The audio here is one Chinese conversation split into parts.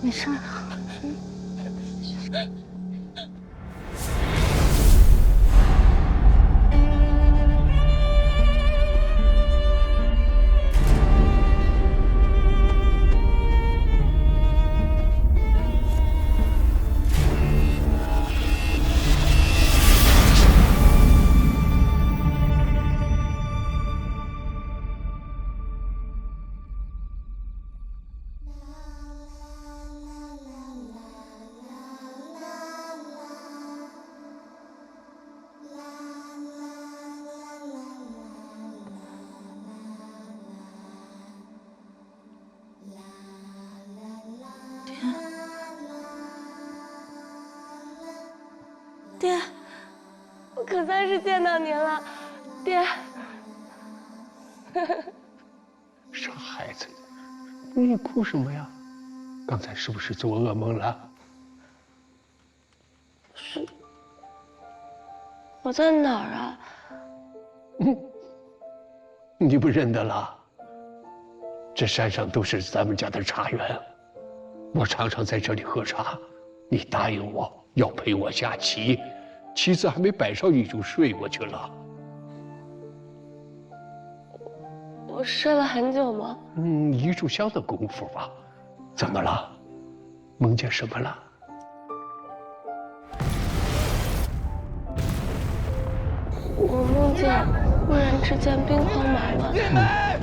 没事啊。爹，我可算是见到您了，爹。傻孩子，你哭什么呀？刚才是不是做噩梦了？是，我在哪儿啊？你不认得了？这山上都是咱们家的茶园，我常常在这里喝茶。你答应我要陪我下棋，棋子还没摆上你就睡过去了。我睡了很久吗？一炷香的功夫吧。怎么了？梦见什么了？我梦见忽然之间兵荒马乱，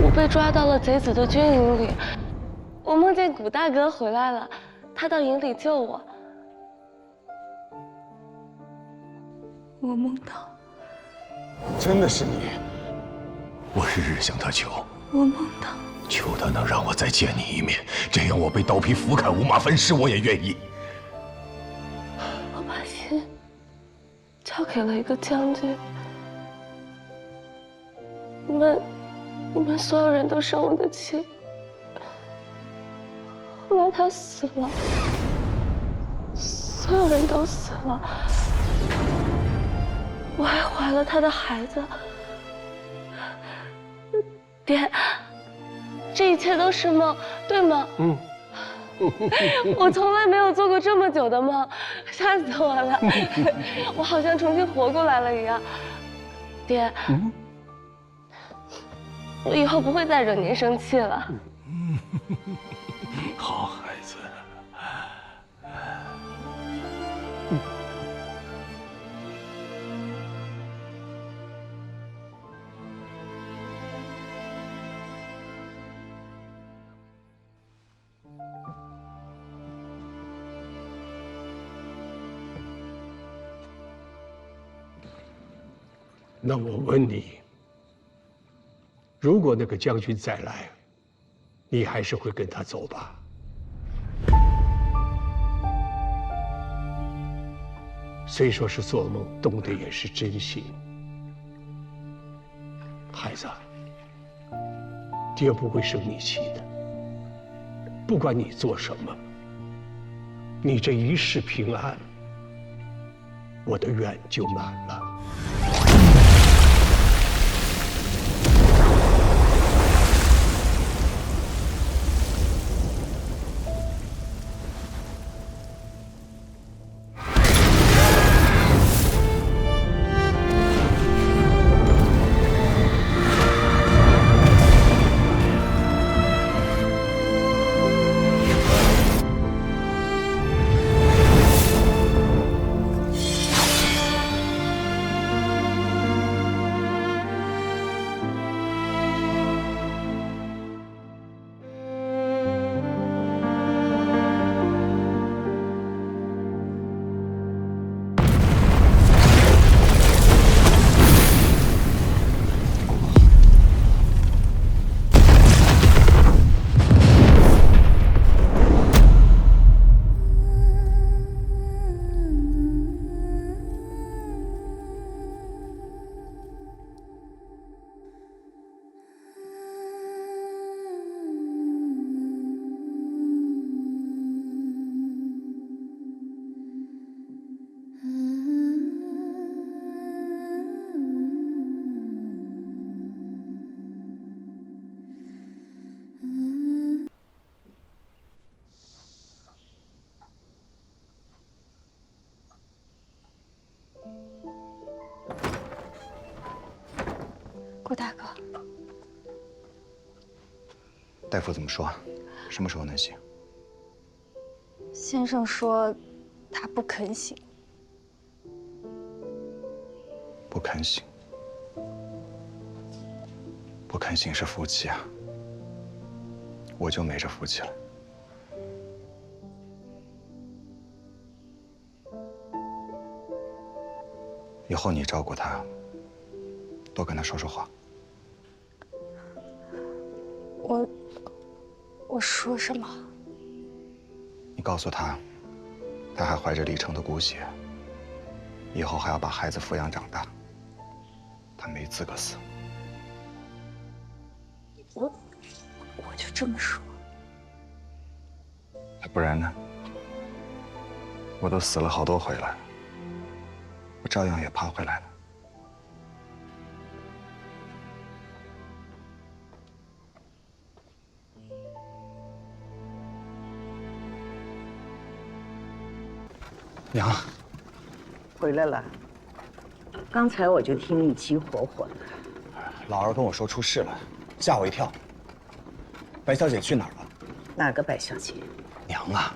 我被抓到了贼子的军营里。我梦见古大哥回来了，他到营里救我。我梦到，真的是你，我日日向他求，我梦到，求他能让我再见你一面，这样我被刀劈斧砍五马分尸我也愿意。我把心交给了一个将军。你们所有人都生我的气，后来他死了，所有人都死了，我还怀了他的孩子。爹，这一切都是梦，对吗？我从来没有做过这么久的梦，吓死我了！我好像重新活过来了一样。爹，我以后不会再惹您生气了。好孩子。那我问你，如果那个将军再来，你还是会跟他走吧？虽说是做梦，动的也是真心。孩子，爹不会生你气的。不管你做什么，你这一世平安，我的愿就满了。顾大哥，大夫怎么说？什么时候能醒？先生说他不肯醒。不肯醒，不肯醒是福气啊！我就没这福气了。以后你照顾他，多跟他说说话。我说什么？你告诉他，他还怀着李成的骨血，以后还要把孩子抚养长大，他没资格死。我就这么说。不然呢？我都死了好多回了，我照样也爬回来了。娘，回来了。刚才我就听你急火火的。老二跟我说出事了，吓我一跳。白小姐去哪儿了？哪个白小姐？娘啊，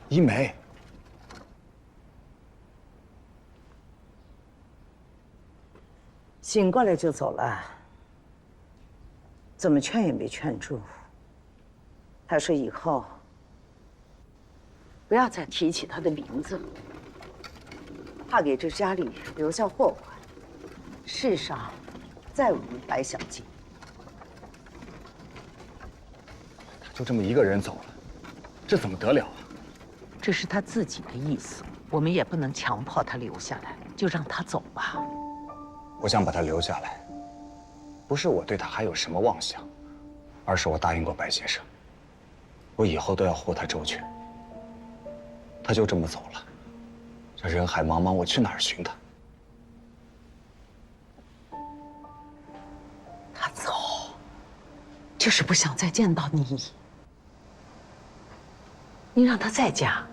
一梅。醒过来就走了，怎么劝也没劝住。他说以后不要再提起他的名字了，怕给这家里留下祸患。世上再无白小姐。他就这么一个人走了，这怎么得了啊？这是他自己的意思，我们也不能强迫他留下来，就让他走吧。我想把他留下来，不是我对他还有什么妄想，而是我答应过白先生，我以后都要护他周全。他就这么走了，这人海茫茫，我去哪儿寻他？他走，就是不想再见到你。你让他在家，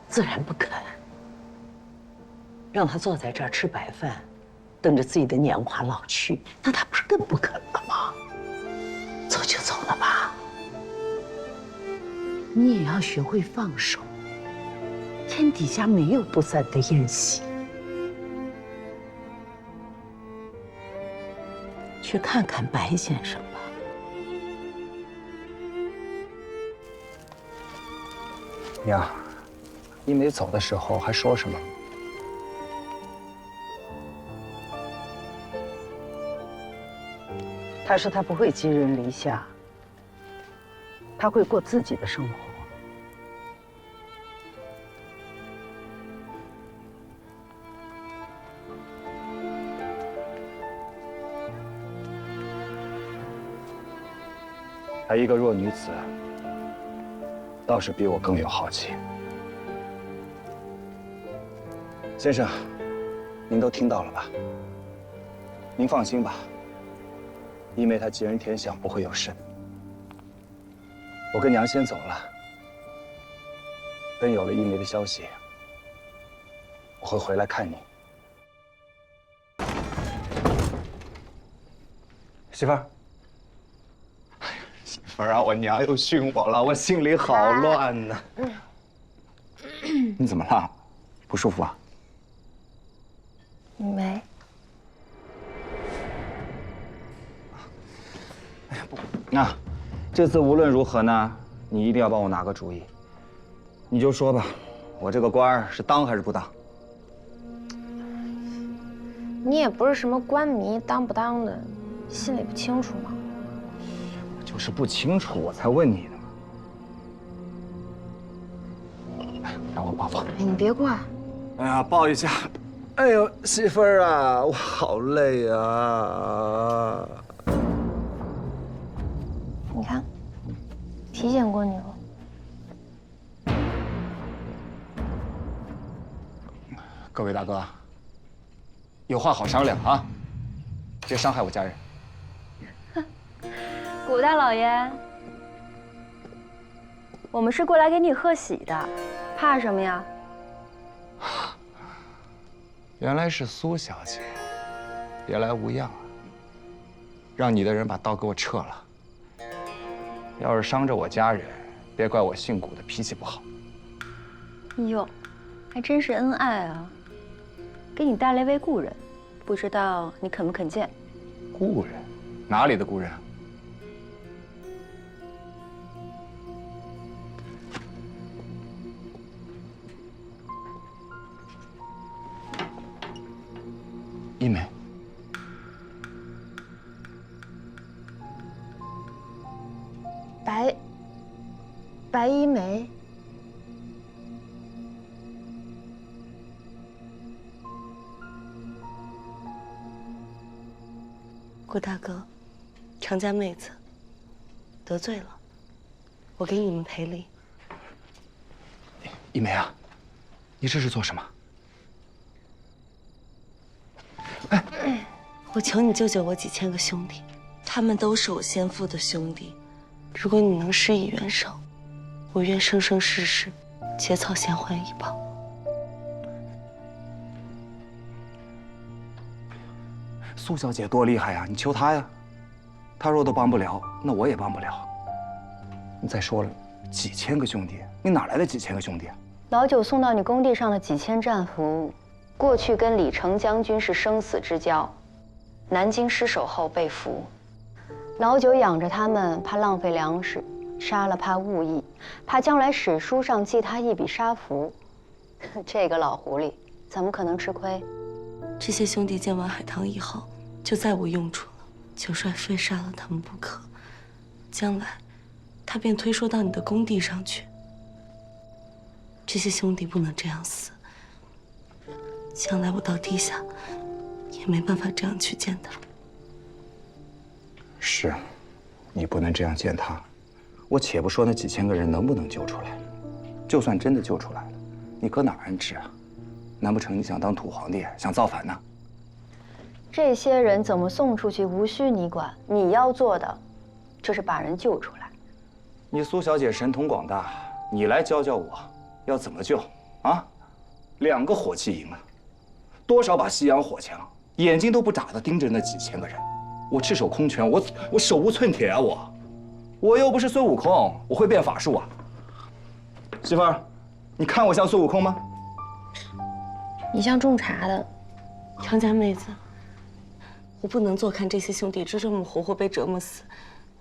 自然不肯。让他坐在这儿吃白饭，等着自己的年华老去，那他不是更不肯了吗？走就走了吧，你也要学会放手。天底下没有不散的宴席。去看看白先生吧。娘，一梅走的时候还说什么？他说他不会寄人篱下，他会过自己的生活。她一个弱女子，倒是比我更有豪气。先生，您都听到了吧？您放心吧，一梅她吉人天相，不会有事的。我跟娘先走了，等有了一梅的消息，我会回来看你。媳妇儿。媳妇儿啊，我娘又训我了，我心里好乱呢。你怎么了？不舒服啊？没。那，这次无论如何呢，你一定要帮我拿个主意。你就说吧，我这个官儿是当还是不当？你也不是什么官迷，当不当的，心里不清楚吗？就是不清楚，我才问你的嘛。让我抱抱。哎，你别过来。哎呀，抱一下。哎呦，媳妇儿啊，我好累啊。你看，体检过你了。各位大哥，有话好商量啊，别伤害我家人。古大老爷，我们是过来给你贺喜的，怕什么呀？原来是苏小姐，别来无恙啊。让你的人把刀给我撤了。要是伤着我家人，别怪我姓古的脾气不好。哟，还真是恩爱啊！给你带来位故人，不知道你肯不肯见？故人？哪里的故人啊？一梅。 白一梅，顾大哥，常家妹子得罪了，我给你们赔礼。一梅啊，你这是做什么？我求你救救我几千个兄弟，他们都是我先父的兄弟。如果你能施以援手，我愿生生世世结草衔环以报。苏小姐多厉害呀，你求她呀。她若都帮不了，那我也帮不了。你再说了，几千个兄弟，你哪来的几千个兄弟啊？老九送到你工地上的几千战俘，过去跟李成将军是生死之交，南京失守后被俘。老九养着他们，怕浪费粮食，杀了怕误意，怕将来史书上记他一笔杀俘。这个老狐狸怎么可能吃亏？这些兄弟见完海棠以后，就再无用处了。九帅非杀了他们不可，将来他便推说到你的工地上去。这些兄弟不能这样死，将来我到地下也没办法这样去见他。是，你不能这样见他。我且不说那几千个人能不能救出来，就算真的救出来了，你搁哪儿安置啊？难不成你想当土皇帝，想造反呢？这些人怎么送出去无需你管，你要做的就是把人救出来。你苏小姐神通广大，你来教教我要怎么救啊？2个火器营啊，多少把西洋火枪，眼睛都不眨的盯着那几千个人。我赤手空拳，我手无寸铁啊！我又不是孙悟空，我会变法术啊！媳妇儿，你看我像孙悟空吗？你像种茶的。常家妹子，我不能坐看这些兄弟就这么活活被折磨死，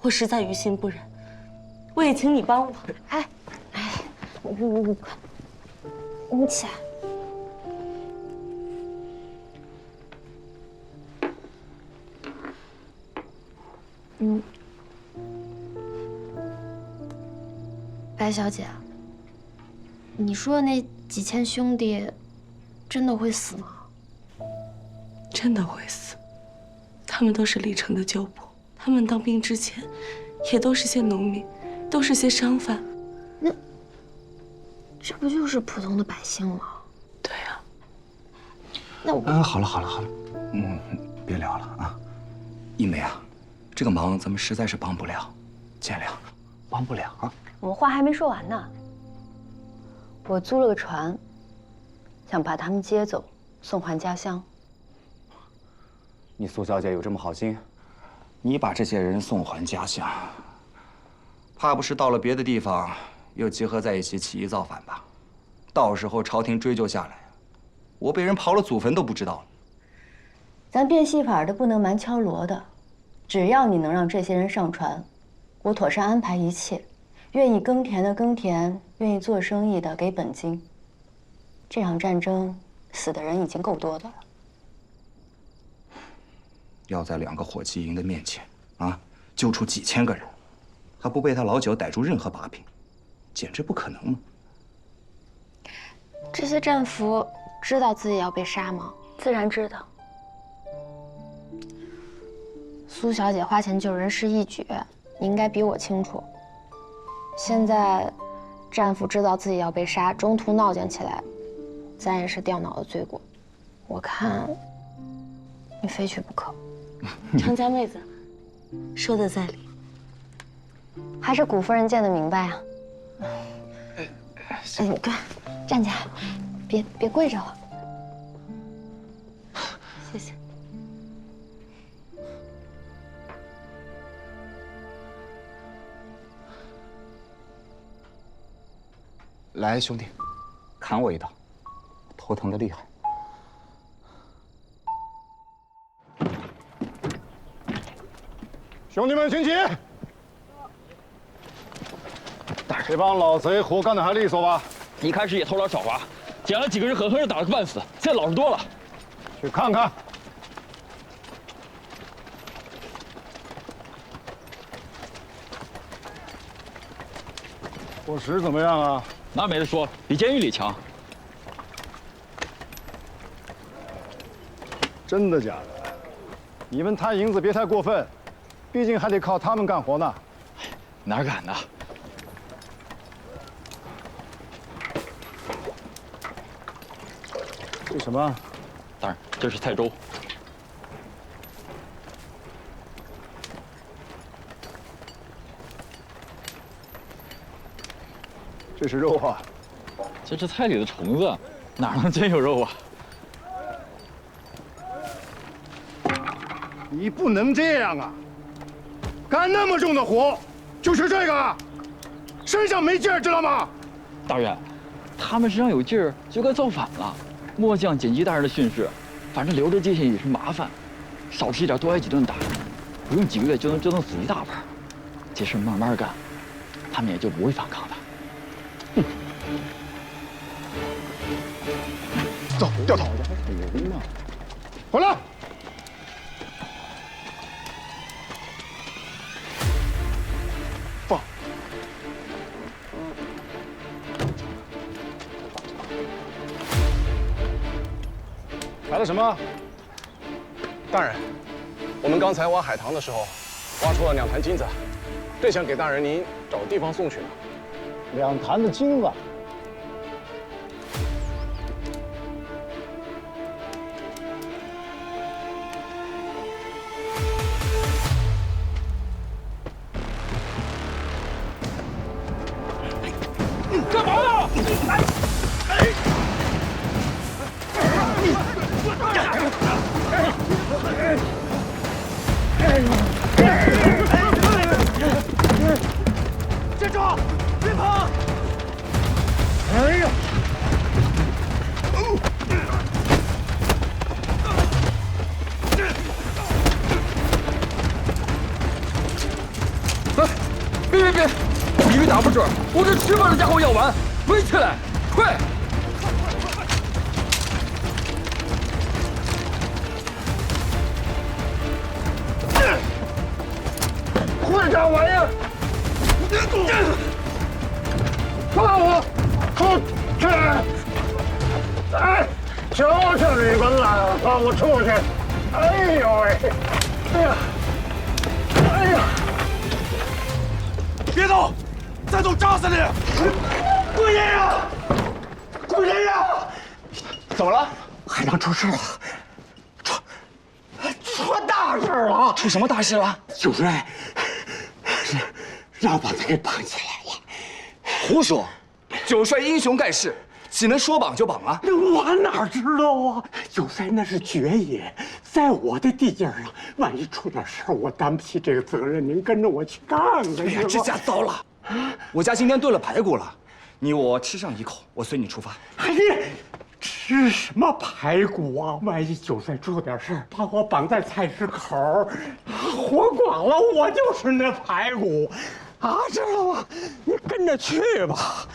我实在于心不忍。我也请你帮我。哎，你起来。白小姐，你说的那几千兄弟，真的会死吗？真的会死，他们都是李成的旧部，他们当兵之前，也都是些农民，都是些商贩。那这不就是普通的百姓吗？对呀。那我……好了，别聊了啊。一梅啊，这个忙咱们实在是帮不了，见谅，帮不了啊。我们话还没说完呢。我租了个船，想把他们接走，送还家乡。你苏小姐有这么好心，你把这些人送还家乡，怕不是到了别的地方又集合在一起起义造反吧？到时候朝廷追究下来，我被人刨了祖坟都不知道了。咱变戏法的不能蛮敲锣的，只要你能让这些人上船，我妥善安排一切。愿意耕田的耕田，愿意做生意的给本金。这场战争死的人已经够多的了。要在2个火器营的面前啊，救出几千个人，还不被他老九逮住任何把柄，简直不可能嘛！这些战俘知道自己要被杀吗？自然知道。苏小姐花钱救人是一举，你应该比我清楚。现在，战俘知道自己要被杀，中途闹僵起来，咱也是掉脑的罪过。我看，你非去不可。常家妹子，说的在理。还是古夫人见得明白啊。你快站起来，别跪着了。谢谢。来，兄弟，砍我一刀，头疼的厉害。兄弟们，请起！这帮老贼活干的还利索吧？一开始也偷懒少滑，捡了几个人狠狠地打了个半死，现在老实多了。去看看。伙食怎么样啊？那没得说，比监狱里强。真的假的？你们贪银子别太过分，毕竟还得靠他们干活呢。哪敢呢？这什么？大人，这是菜粥。这是肉啊！这是菜里的虫子，哪能真有肉啊？你不能这样啊！干那么重的活，就吃这个，身上没劲儿，知道吗？大人，他们身上有劲儿，就该造反了。末将谨记大人的训示，反正留着界限也是麻烦，少吃一点，多挨几顿打，不用几个月就能折腾死一大半。这事慢慢干，他们也就不会反抗的。哼！走，掉头！回来！放！来了什么？大人，我们刚才挖海棠的时候，挖出了2坛金子，正想给大人您找地方送去呢。2坛的金子。干嘛呢？站住！别跑！哎呀！别！以为打不准，我这吃饭的家伙要完，围起来，快！会干玩意儿！放我出去！哎，求求你们了，放我出去！哎呦喂！哎呀！哎呀！别动！再动扎死你！顾先生，顾先生，怎么了？海棠出事了，出大事了！出什么大事了？九帅让把他给绑起来了。胡说！九帅英雄盖世，岂能说绑就绑啊？我哪知道啊！九帅那是绝野，在我的地界上，万一出点事儿，我担不起这个责任。您跟着我去看看。哎呀，这下糟了！我家今天炖了排骨了，你我吃上一口，我随你出发。哎呀，吃什么排骨啊？万一九帅出点事儿，把我绑在菜市口，活剐了，我就是那排骨，啊，知道吗？你跟着去吧。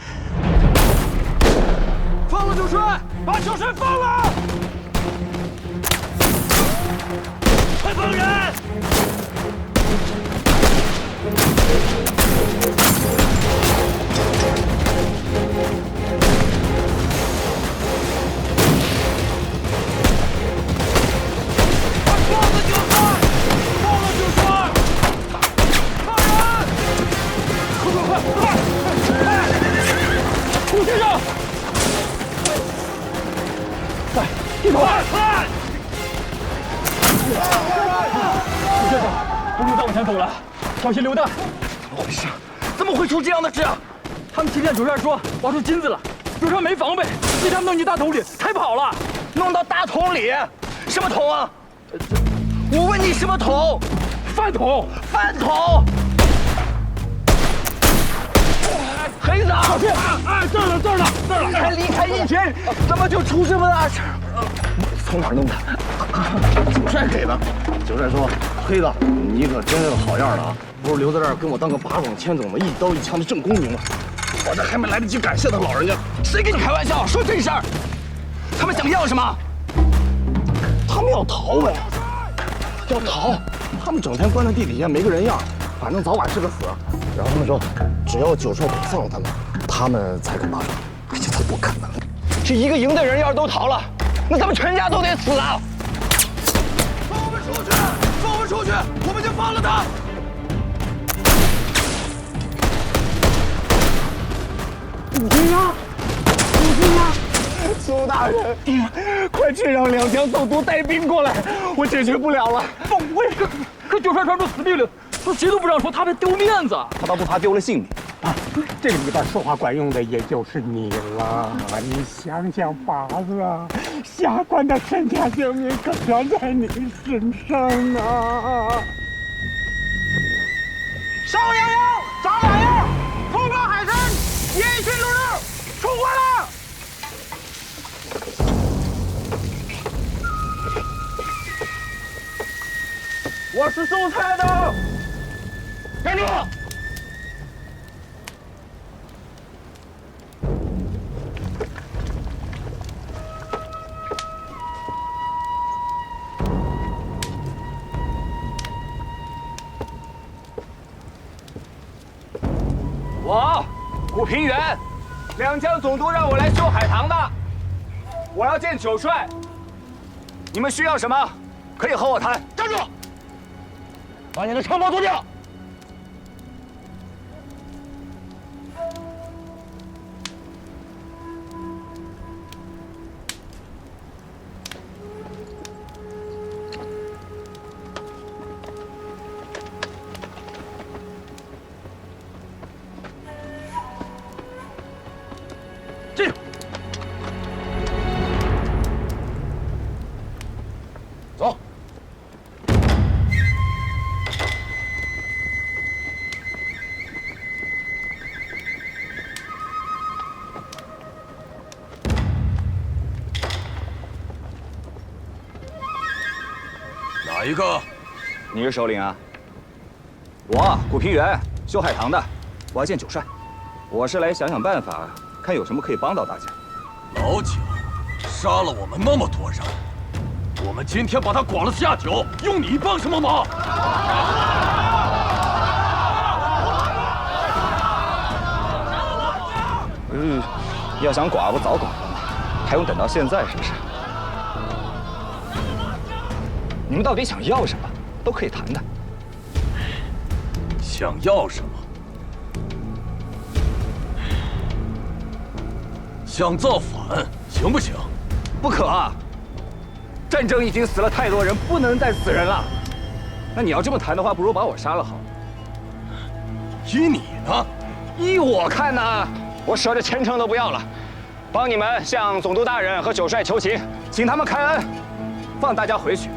放了九帅，把九帅放了！快放人！顾先生，来，一口！快！顾先生，不能再往前走了，小心流弹。怎么回事？怎么会出这样的事啊？他们欺骗九帅说挖出金子了，九帅没防备，被他们弄进大桶里，才跑了。弄到大桶里？什么桶啊？我问你什么桶？饭桶！饭桶！黑子！哎，这儿了，才离开一天，怎么就出这么大事？从哪儿弄的？九帅给的。九帅说：“黑子，你可真是个好样的啊！不是留在这儿跟我当个把爽千总吗？一刀一枪的正公平吗？我这还没来得及感谢他老人家，谁跟你开玩笑？说真事儿。他们想要什么？他们要逃呗，要逃。他们整天关在地底下，没个人样，反正早晚是个死。然后他们说，只要九帅得放了他们才肯罢手。哎呀，他不可能！这一个营的人要是都逃了，那咱们全家都得死啊！放我们出去！放我们出去！我们就放了他！武军呀，武军呀！苏大人，快去让两江总督带兵过来，我解决不了了。可九帅传出死命令，说谁都不让说，他怕丢面子。他倒不怕丢了性命。啊，这里边说话管用的也就是你了。你想想法子啊，下官的身家性命可全在你身上啊！邵阳阳、张两样，通过海参，延续路路，出关了。我是送菜的，站住！我古平原，两江总督让我来修海棠的，我要见九帅。你们需要什么，可以和我谈。站住！把你的长袍脱掉。进。走。哪一个？你是首领啊？我古平原修海棠的，我要见九帅。我是来想想办法，看有什么可以帮到大家。老九杀了我们那么多人，我们今天把他剐了下酒，用你帮什么忙？要想剐不早剐了吗？还用等到现在是不是？你们到底想要什么？都可以谈谈。想要什么？想造反行不行？不可啊！战争已经死了太多人，不能再死人了。那你要这么谈的话，不如把我杀了好了。依你呢？依我看呢，我舍着前程都不要了，帮你们向总督大人和九帅求情，请他们开恩，放大家回去。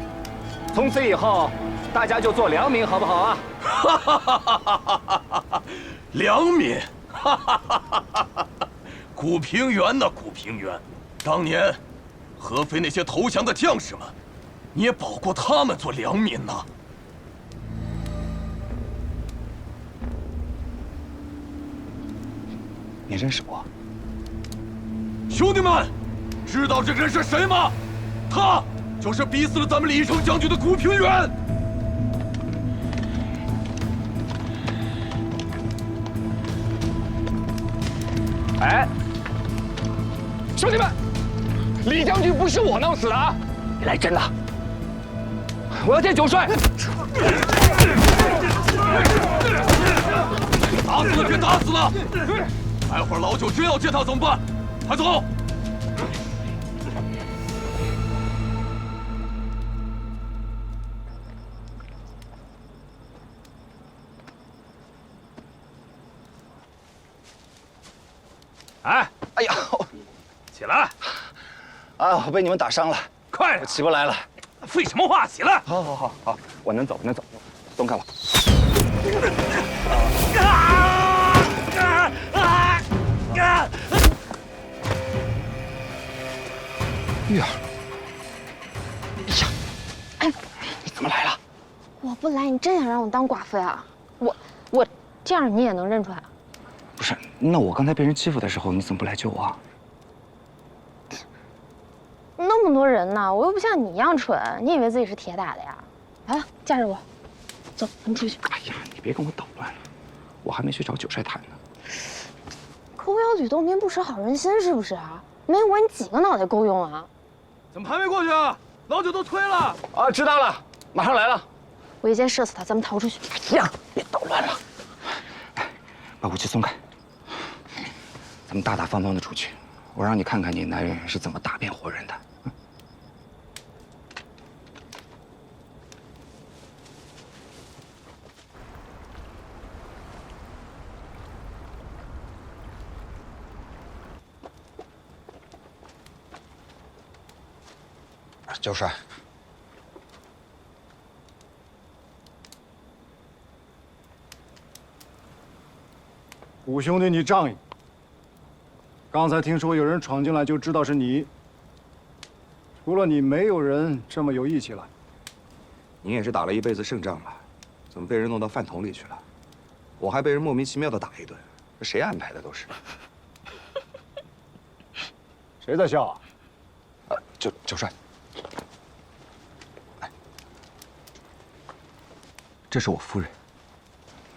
从此以后，大家就做良民，好不好啊？良民，古平原呐，古平原，当年合肥那些投降的将士们，你也保过他们做良民呐。你认识我？兄弟们，知道这个人是谁吗？他就是逼死了咱们李成将军的古平原。哎，兄弟们，李将军不是我弄死的啊！你来真的！我要见九帅。打死了别打死了！待会儿老九真要见他怎么办？快走！哎呀，起来！啊，我被你们打伤了，快点，我起不来了。废什么话？起来！好，我能走，能走，松开我。玉儿，哎呀，哎，你怎么来了？我不来，你真想让我当寡妇呀？我这样你也能认出来？不是，那我刚才被人欺负的时候，你怎么不来救我啊？那么多人呢，我又不像你一样蠢，你以为自己是铁打的呀？来了，架着我，走，咱们出去。哎呀，你别跟我捣乱了，我还没去找九帅谈呢。抠腰举动兵不识好人心，是不是啊？没我你几个脑袋够用啊？怎么还没过去啊？老九都推了。啊，知道了，马上来了。我一箭射死他，咱们逃出去。哎呀，别捣乱了，把武器松开，咱们大大方方的出去。我让你看看你男人是怎么打遍活人的。九帅，五兄弟，你仗义。刚才听说有人闯进来，就知道是你。除了你，没有人这么有义气了。您也是打了一辈子胜仗了，怎么被人弄到饭桶里去了？我还被人莫名其妙的打一顿，这谁安排的都是？谁在笑啊？九帅，哎，这是我夫人，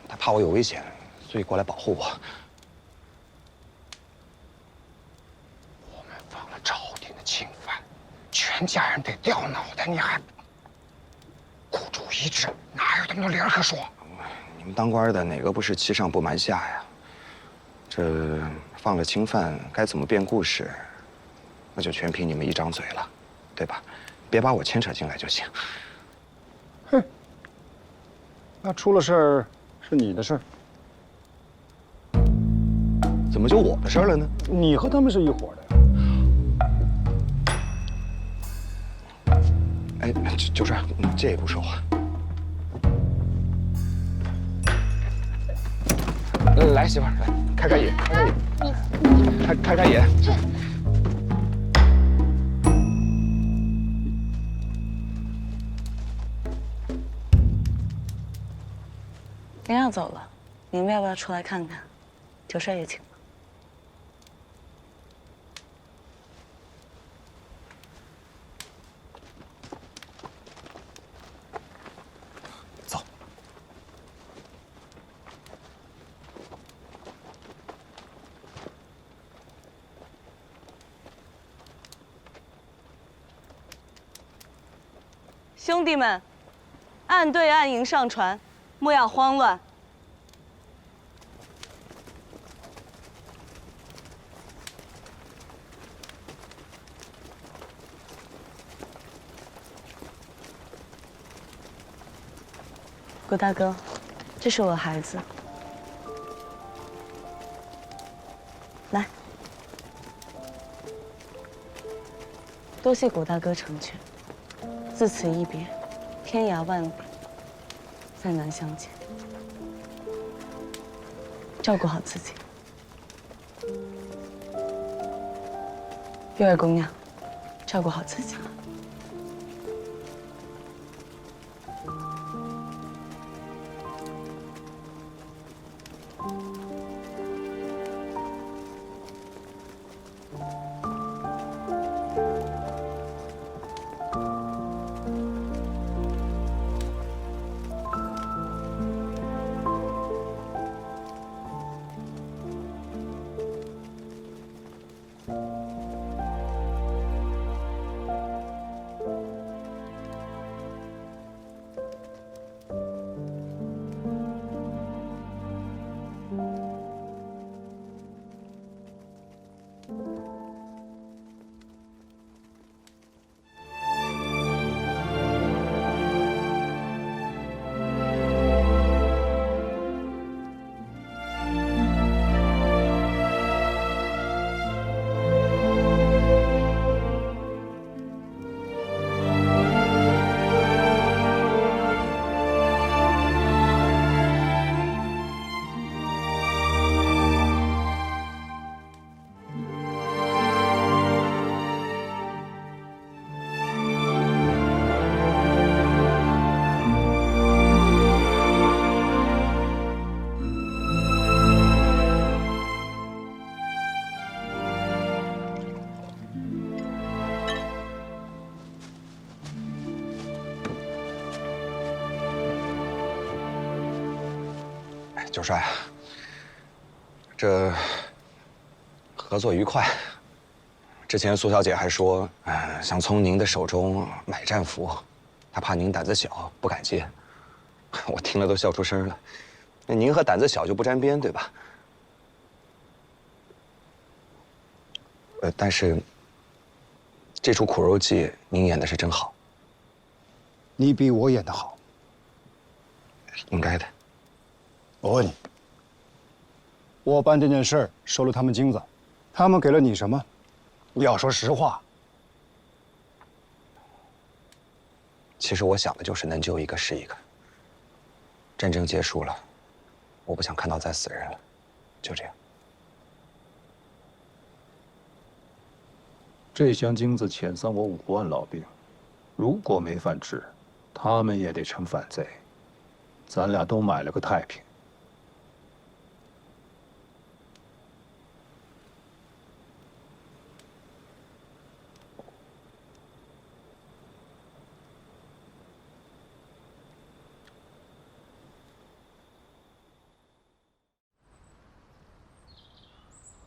她怕我有危险，所以过来保护我。我们犯了朝廷的侵犯，全家人得掉脑袋，你还孤注一掷，哪有这么多理儿可说？你们当官的哪个不是欺上不瞒下呀？这犯了侵犯，该怎么编故事，那就全凭你们一张嘴了，对吧？别把我牵扯进来就行。哼，那出了事儿是你的事儿，怎么就我的事儿了呢？你和他们是一伙的呀。哎，九帅，借一步说话。来，媳妇儿，来开开眼，开开眼，开开眼。您要走了，你们要不要出来看看？九帅也请了。走。兄弟们，按队按营上船，莫要慌乱。谷大哥，这是我孩子。来，多谢谷大哥成全。自此一别，天涯万里，再难相见。照顾好自己。月儿姑娘，照顾好自己。九帅，这合作愉快。之前苏小姐还说，想从您的手中买战符，她怕您胆子小，不敢接。我听了都笑出声了。那您和胆子小就不沾边，对吧？但是这出苦肉计您演的是真好。你比我演得好，应该的。我问你，我办这件事儿收了他们金子，他们给了你什么？你要说实话。其实我想的就是能救一个是一个。战争结束了，我不想看到再死人了，就这样。这箱金子遣散我5万老兵，如果没饭吃，他们也得成反贼。咱俩都买了个太平。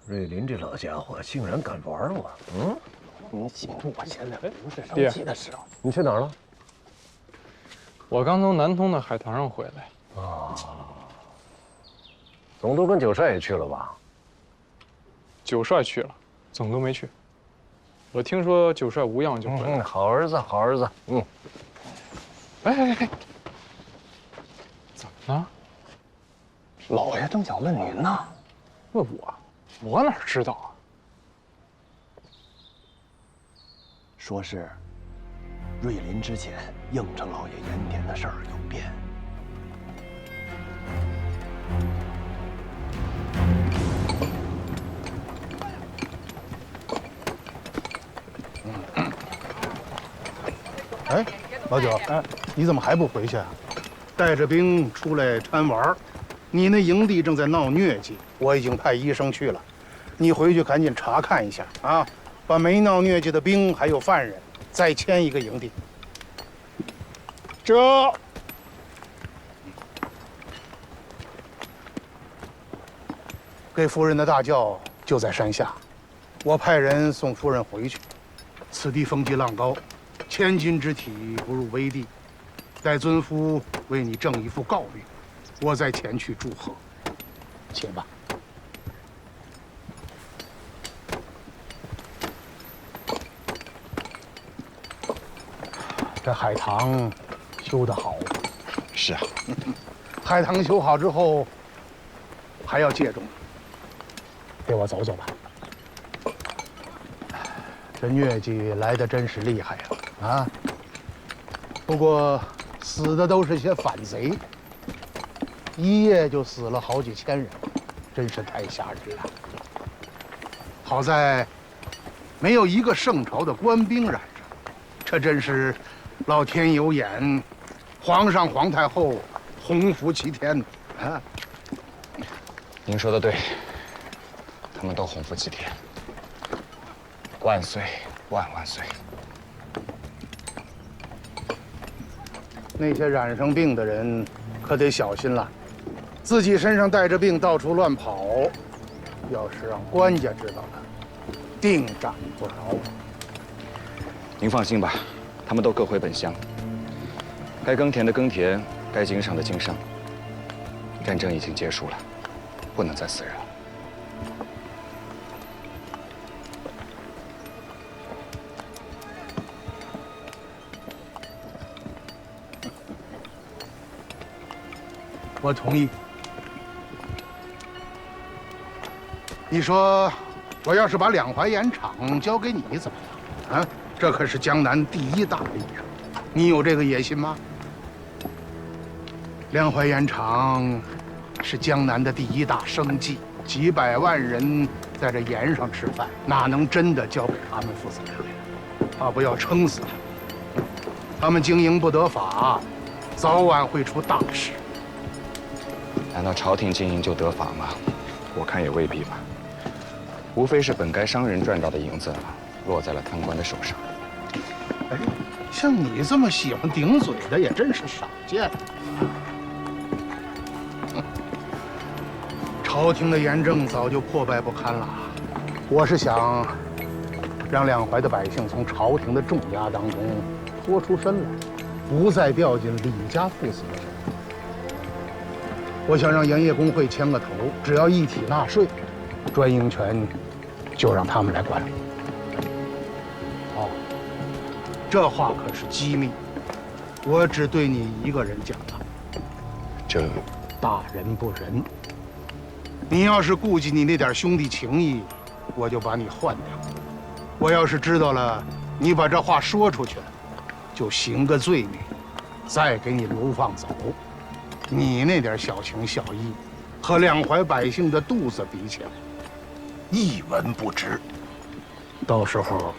瑞林这老家伙竟然敢玩我！你记住，我现在不是生气的时候。你去哪儿了？我刚从南通的海棠上回来。啊，总督跟九帅也去了吧？九帅去了，总督没去。我听说九帅无恙就回来了。好儿子，好儿子。哎，怎么了？老爷正想问您呢。问我？我哪知道啊？说是瑞林之前应承老爷盐田的事儿有变。哎，老九，你怎么还不回去啊？带着兵出来贪玩，你那营地正在闹疟疾，我已经派医生去了，你回去赶紧查看一下啊，把没闹疟疾的兵还有犯人再迁一个营地。这，给夫人的大轿就在山下，我派人送夫人回去。此地风急浪高，千金之体不入危地，待尊夫为你正一副诰命，我再前去祝贺。且吧。这海棠修得好。是啊，海棠修好之后，还要借重，陪我走走吧。这疟疾来得真是厉害呀！啊，不过死的都是些反贼，一夜就死了好几千人，真是太吓人了。好在没有一个圣朝的官兵染上，这真是老天有眼，皇上、皇太后洪福齐天啊！您说的对，他们都洪福齐天。万岁，万万岁！那些染上病的人可得小心了，自己身上带着病到处乱跑，要是让官家知道了，定斩不饶。您放心吧，他们都各回本乡，该耕田的耕田，该经商的经商。战争已经结束了，不能再死人了。我同意。你说，我要是把两淮盐场交给你怎么样？啊，这可是江南第一大利呀！你有这个野心吗？两淮盐场是江南的第一大生计，几百万人在这盐上吃饭，哪能真的交给他们负责任呀？怕不要撑死他们。他们经营不得法，早晚会出大事。难道朝廷经营就得法吗？我看也未必吧。无非是本该商人赚到的银子，落在了贪官的手上。哎，像你这么喜欢顶嘴的，也真是少见了。朝廷的严政早就破败不堪了。我是想让两淮的百姓从朝廷的重压当中脱出身来，不再掉进李家父子的手。我想让盐业工会牵个头，只要一体纳税，专营权就让他们来管理。哦，这话可是机密，我只对你一个人讲了。这大人不仁，你要是顾及你那点兄弟情谊，我就把你换掉。我要是知道了你把这话说出去了，就行个罪名，再给你流放走。你那点小情小义，和两淮百姓的肚子比起来，一文不值。到时候，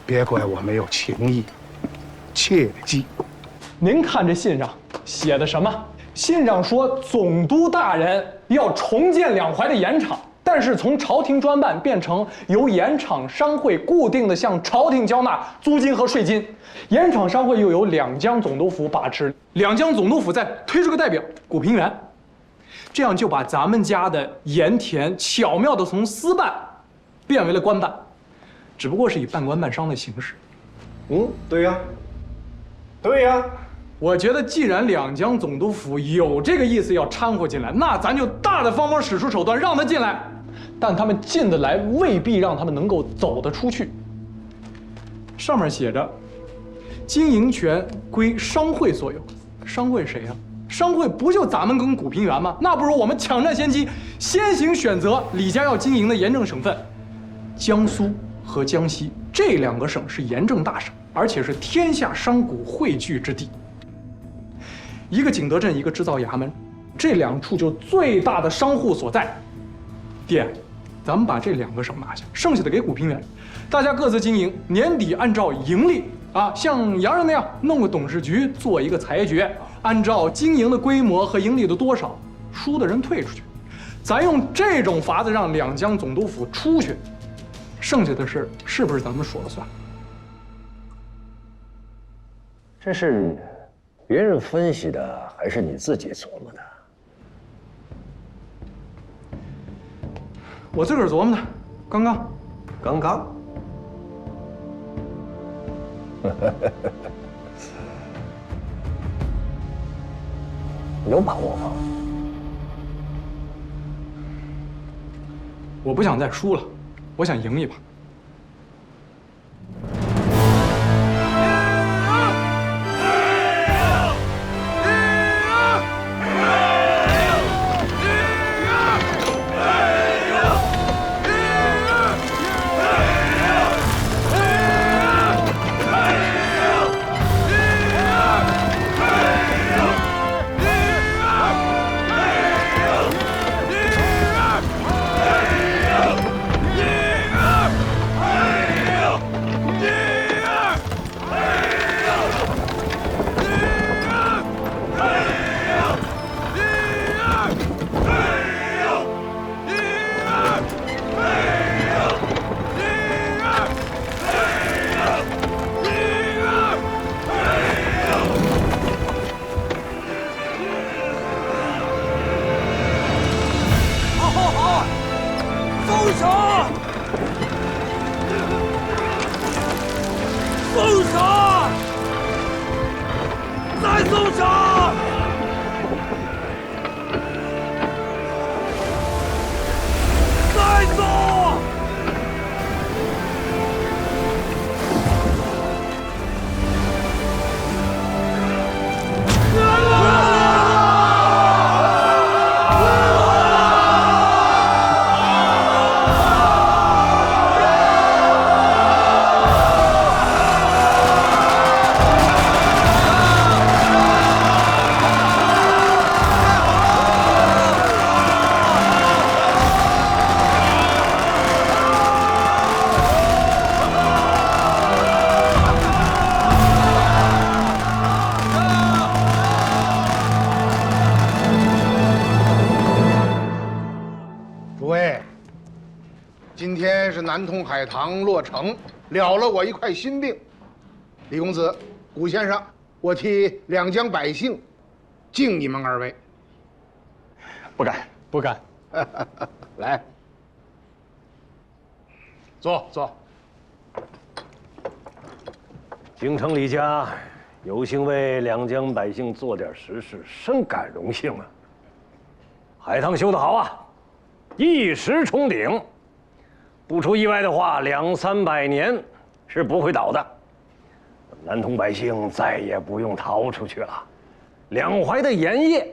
别怪我没有情义，切记。您看这信上写的什么？信上说总督大人要重建两淮的盐场，但是从朝廷专办变成由盐场商会固定的向朝廷交纳租金和税金，盐场商会又由两江总督府把持，两江总督府再推出个代表古平原，这样就把咱们家的盐田巧妙地从私办变为了官办，只不过是以半官半商的形式。对呀，对呀。我觉得，既然两江总督府有这个意思要掺和进来，那咱就大大方方使出手段让他进来。但他们进得来，未必让他们能够走得出去。上面写着，经营权归商会所有。商会谁呀？商会不就咱们跟古平原吗？那不如我们抢占先机，先行选择李家要经营的盐政省份。江苏和江西这两个省是盐政大省，而且是天下商贾汇聚之地。一个景德镇，一个制造衙门，这两处就是最大的商户所在。爹，咱们把这两个省拿下，剩下的给古平原，大家各自经营，年底按照盈利啊，像洋人那样弄个董事局，做一个裁决，按照经营的规模和盈利的多少，输的人退出去。咱用这种法子让两江总督府出去，剩下的事是不是咱们说了算？这是别人分析的，还是你自己琢磨的？我自个儿琢磨的，刚刚。有把握吗？我不想再输了，我想赢一把。南通海棠落成，了了我一块心病。李公子、古先生，我替两江百姓敬你们二位。不敢，不敢。来，坐。京城李家有幸为两江百姓做点实事，深感荣幸啊！海棠修得好啊，一时冲顶，不出意外的话，200、300年是不会倒的。南通百姓再也不用逃出去了，两淮的盐业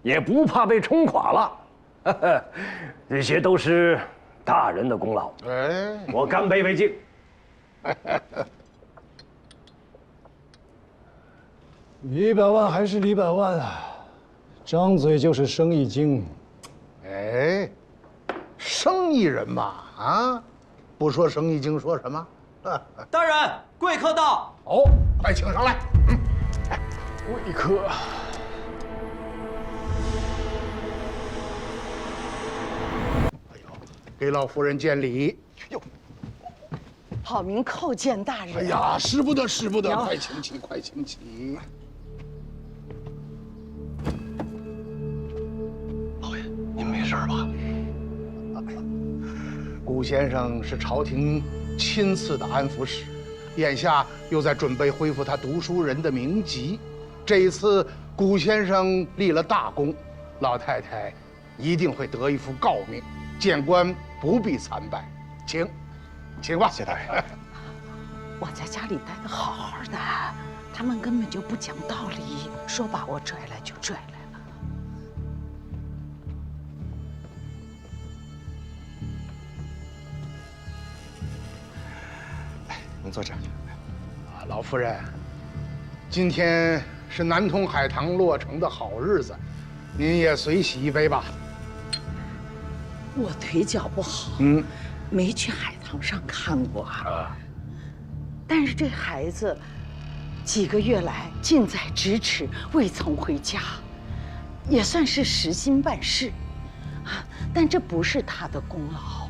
也不怕被冲垮了。这些都是大人的功劳。哎，我干杯为敬。李百万还是李百万啊，张嘴就是生意经。哎，生意人嘛，啊，不说生意经说什么？大人，贵客到。哦，快请上来。贵客。给老夫人见礼。哟，好名叩见大人。哎呀，使不得，使不得！快请起，快请起。老爷，您没事吧？顾先生是朝廷亲赐的安抚使，眼下又在准备恢复他读书人的名籍。这一次，顾先生立了大功，老太太一定会得一副诰命。谏官不必参拜，请吧。谢大人。我在家里待得好好的，他们根本就不讲道理，说把我拽来就拽来了。来，您坐这儿。老夫人，今天是南通海棠落成的好日子，您也随喜一杯吧。我腿脚不好，没去海棠上看过啊。但是这孩子几个月来近在咫尺，未曾回家，也算是实心办事啊。但这不是他的功劳。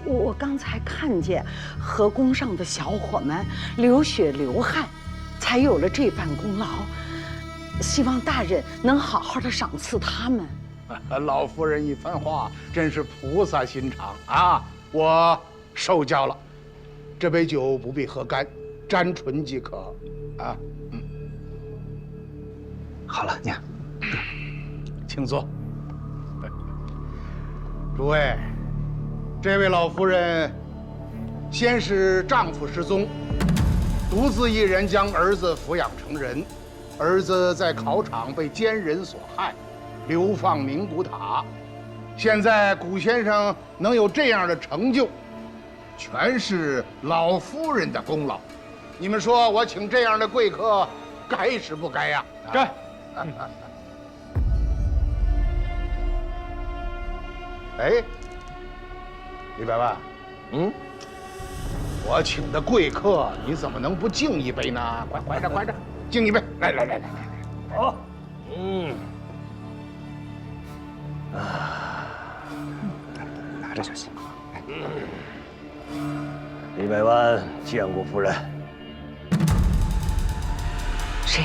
我刚才看见河宫上的小伙们流血流汗，才有了这番功劳。希望大人能好好的赏赐他们。老夫人一番话，真是菩萨心肠啊！我受教了，这杯酒不必喝干，沾唇即可。啊，好了，娘，请坐。诸位，这位老夫人，先是丈夫失踪，独自一人将儿子抚养成人，儿子在考场被奸人所害。流放宁古塔，现在古先生能有这样的成就，全是老夫人的功劳。你们说我请这样的贵客，该是不该呀？该。哎，李百万，我请的贵客，你怎么能不敬一杯呢？快着，敬一杯！来。好，拿着就行。李百万见过夫人。谁？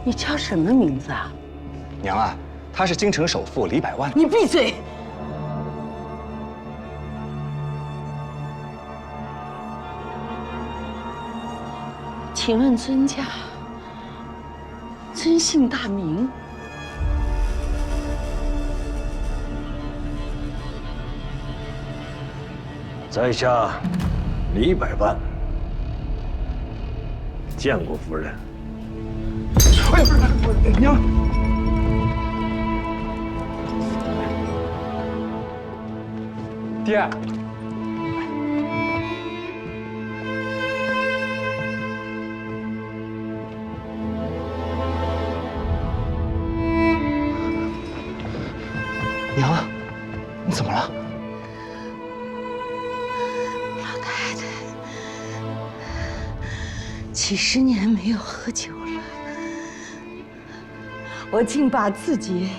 你叫什么名字啊？娘啊，他是京城首富李百万。你闭嘴！请问尊家，尊姓大名？在下李百万，见过夫人。哎呦，娘！爹。娘啊，你怎么了？老太太几十年没有喝酒了，我竟把自己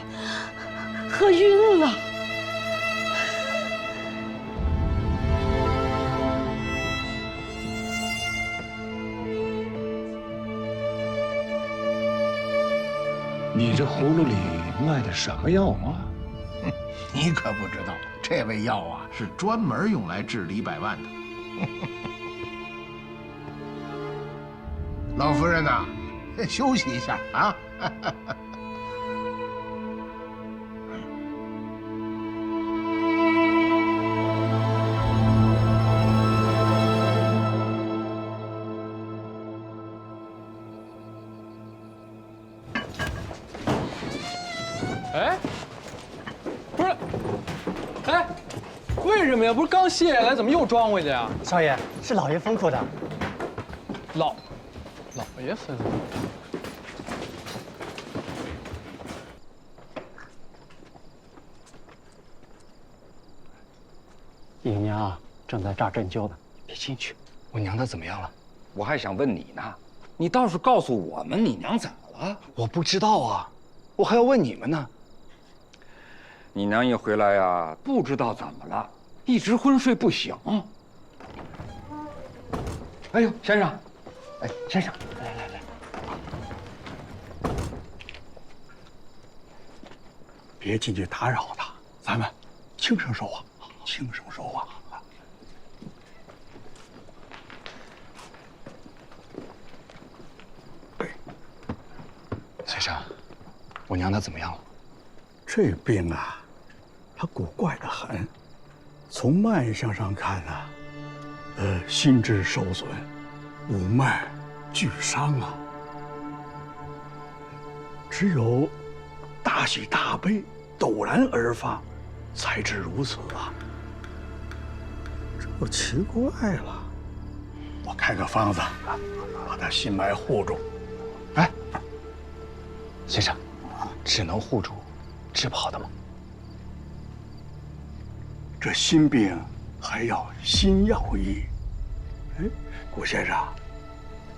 喝晕了。你这葫芦里卖的什么药啊？你可不知道，这味药啊是专门用来治李百万的。老夫人呐，休息一下啊。哎，不是，哎，为什么呀？不是刚卸下来，怎么又装回去呀？少爷，是老爷吩咐的。老爷吩咐。姨娘正在这儿针灸呢，别进去。我娘她怎么样了？我还想问你呢，你倒是告诉我们你娘怎么了？我不知道啊，我还要问你们呢。你娘一回来呀，不知道怎么了，一直昏睡不醒。哎呦，先生，哎，先生，来，别进去打扰他，咱们轻声说话，轻声说话。先生，我娘她怎么样了？这病啊，它古怪得很。从脉象上看啊，心智受损，五脉俱伤啊。只有大喜大悲陡然而发，才知如此啊。这奇怪了，我开个方子，把他心脉护住。哎，先生，只能护住，治不好的吗？这心病还要心药医。哎，顾先生，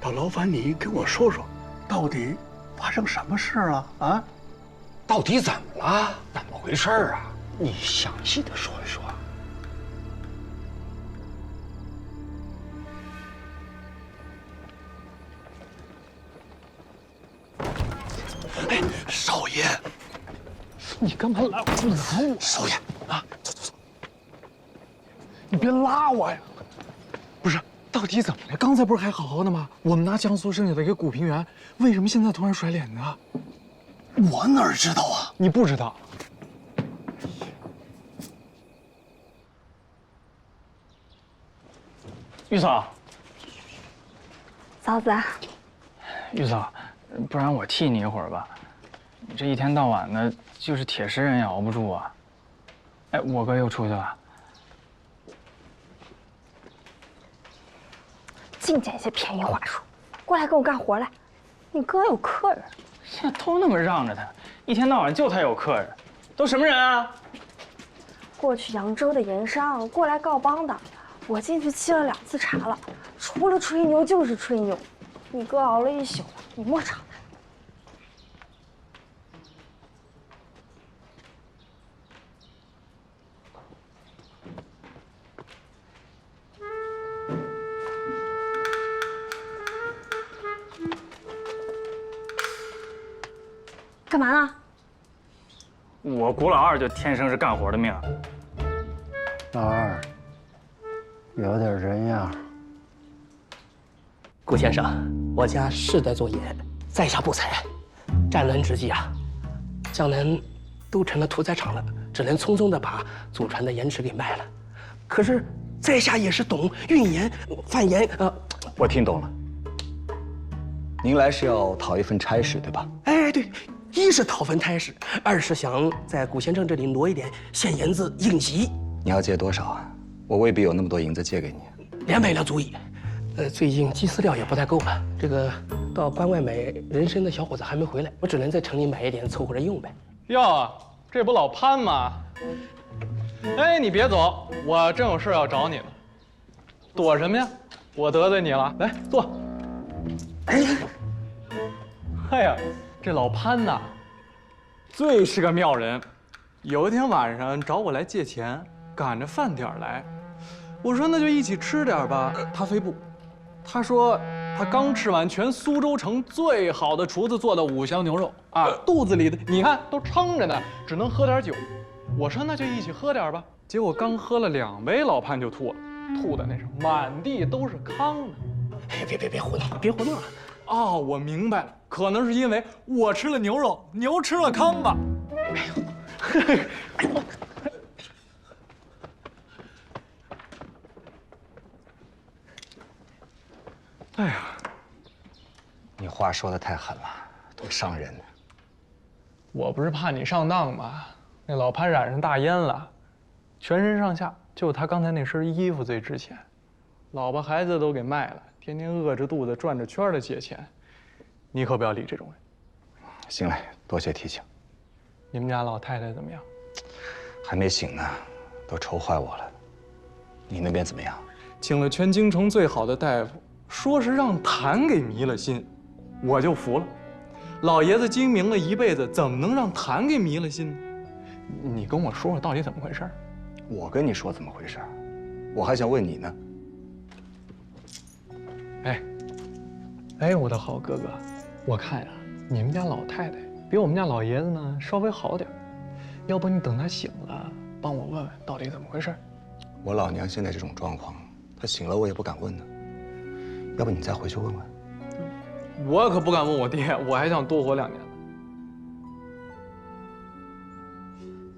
倒劳烦你给我说说，到底发生什么事啊？啊，到底怎么了？怎么回事啊？你详细的说一说。哎，少爷，你干嘛拉我？少爷啊，走，你别拉我呀！不是，到底怎么了？刚才不是还好好的吗？我们拿江苏剩下的给古平原，为什么现在突然甩脸呢？我哪知道啊？你不知道。玉嫂，嫂子，玉嫂，不然我替你一会儿吧。你这一天到晚的，就是铁石人也熬不住啊。哎，我哥又出去了。净捡一些便宜话术，过来跟我干活来。你哥有客人，现在都那么让着他，一天到晚就他有客人，都什么人啊？过去扬州的盐商过来告帮的，我进去沏了2次茶了，除了吹牛就是吹牛。你哥熬了一宿了，你莫吵他。干嘛呢？我古老二就天生是干活的命。老二，有点人样。顾先生，我家世代做盐，在下不才，战乱之际啊，江南都成了屠宰场了，只能匆匆的把祖传的盐池给卖了。可是在下也是懂运盐、贩盐我听懂了，您来是要讨一份差事，对吧？哎，对，一是讨份差事，二是想在古先生这里挪一点现银子应急。你要借多少啊？我未必有那么多银子借给你。200两足矣。最近鸡饲料也不太够了，这个到关外买人参的小伙子还没回来，我只能在城里买一点凑合着用呗。哟，这不老潘吗？哎，你别走，我正有事要找你呢。躲什么呀？我得罪你了？来坐。哎呀，这老潘呐，最是个妙人。有一天晚上找我来借钱，赶着饭点来，我说那就一起吃点吧，他非不。他说他刚吃完全苏州城最好的厨子做的5香牛肉啊，肚子里的你看都撑着呢，只能喝点酒。我说那就一起喝点吧。结果刚喝了2杯，老潘就吐了，吐的那是满地都是糠呢。别胡闹，别胡闹！哦，我明白了，可能是因为我吃了牛肉，牛吃了糠吧。哎呀，你话说的太狠了，都伤人。我不是怕你上当吗？那老潘染上大烟了，全身上下就他刚才那身衣服最值钱，老婆孩子都给卖了，天天饿着肚子转着圈的借钱。你可不要理这种人。行嘞，多谢提醒。你们家老太太怎么样？还没醒呢，都愁坏我了。你那边怎么样？请了全京城最好的大夫，说是让痰给迷了心，我就服了。老爷子精明了一辈子，怎么能让痰给迷了心呢？你跟我说说到底怎么回事？我跟你说怎么回事，我还想问你呢。哎，我的好哥哥，我看呀，你们家老太太比我们家老爷子呢稍微好点，要不你等她醒了，帮我问问到底怎么回事。我老娘现在这种状况，她醒了我也不敢问呢。要不你再回去问问。我可不敢问我爹，我还想多活2年呢。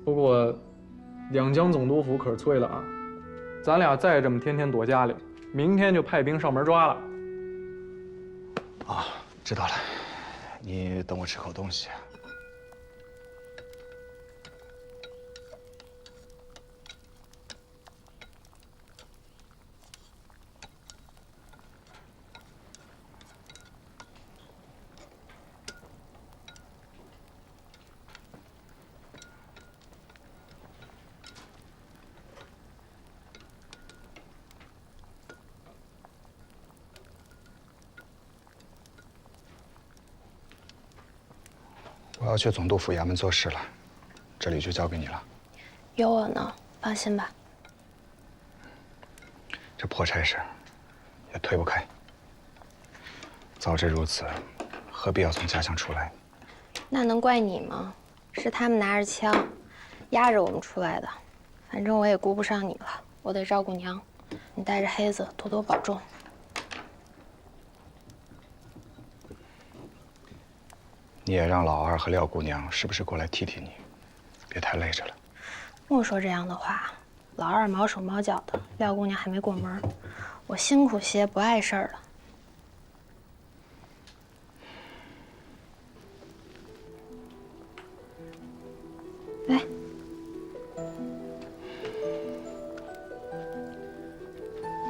不过，两江总督府可是催了啊，咱俩再这么天天躲家里，明天就派兵上门抓了。啊，知道了，你等我吃口东西。我要去总督府衙门做事了，这里就交给你了。有我呢，放心吧。这破差事也推不开。早知如此，何必要从家乡出来？那能怪你吗？是他们拿着枪，压着我们出来的。反正我也顾不上你了，我得照顾娘。你带着黑子多多保重。你也让老二和廖姑娘时不时过来替替你，别太累着了。莫说这样的话，老二毛手毛脚的，廖姑娘还没过门，我辛苦些不碍事儿了。来，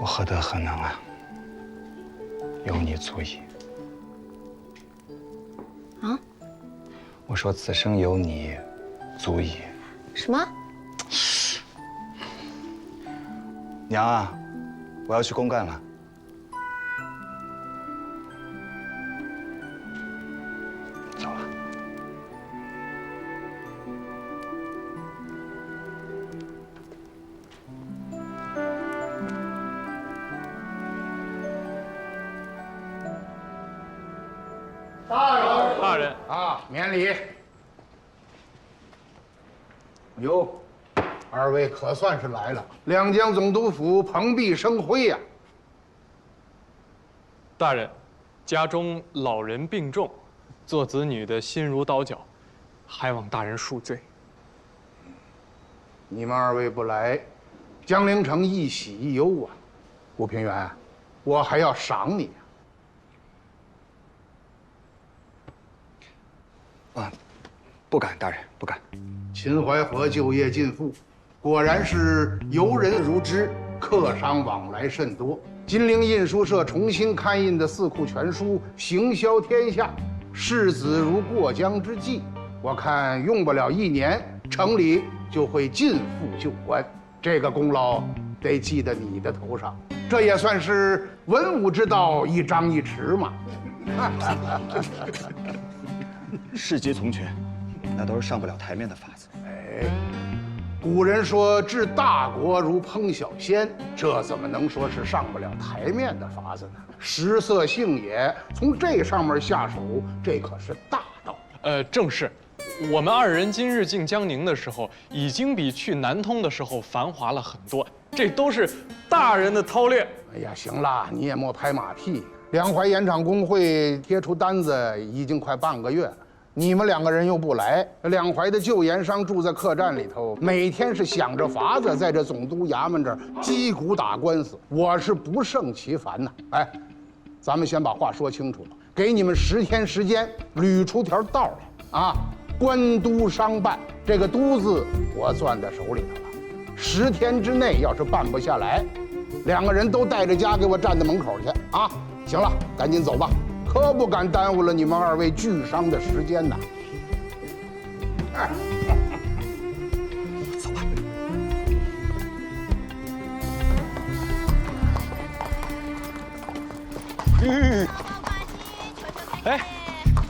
我何德何能啊？有你足矣。啊？我说此生有你，足矣。什么？娘啊，我要去公干了。走了。大人啊，免礼。哟，二位可算是来了，两江总督府蓬荜生辉呀。大人，家中老人病重，做子女的心如刀绞，还望大人恕罪。你们二位不来，江陵城一喜一忧啊。吴平原，我还要赏你啊！不敢，大人，不敢。秦淮河旧业尽复，果然是游人如织，客商往来甚多。金陵印书社重新刊印的《四库全书》行销天下，世子如过江之鲫。我看用不了1年，城里就会尽复旧观。这个功劳得记在你的头上，这也算是文武之道一张一弛嘛。事急从权，那都是上不了台面的法子。哎，古人说治大国如烹小鲜，这怎么能说是上不了台面的法子呢？食色性也，从这上面下手，这可是大道。正是。我们二人今日进江宁的时候，已经比去南通的时候繁华了很多。这都是大人的韬略。哎呀，行了，你也莫拍马屁。两淮盐场工会贴出单子已经快半个月了。你们2个人又不来，两淮的旧盐商住在客栈里头，每天是想着法子在这总督衙门这儿击鼓打官司，我是不胜其烦呐。哎，咱们先把话说清楚了，给你们10天时间捋出条道来啊！官督商办，这个督字我攥在手里头了。10天之内要是办不下来，2个人都带着家给我站在门口去啊！行了，赶紧走吧。可不敢耽误了你们2位巨商的时间呐！走吧。哎，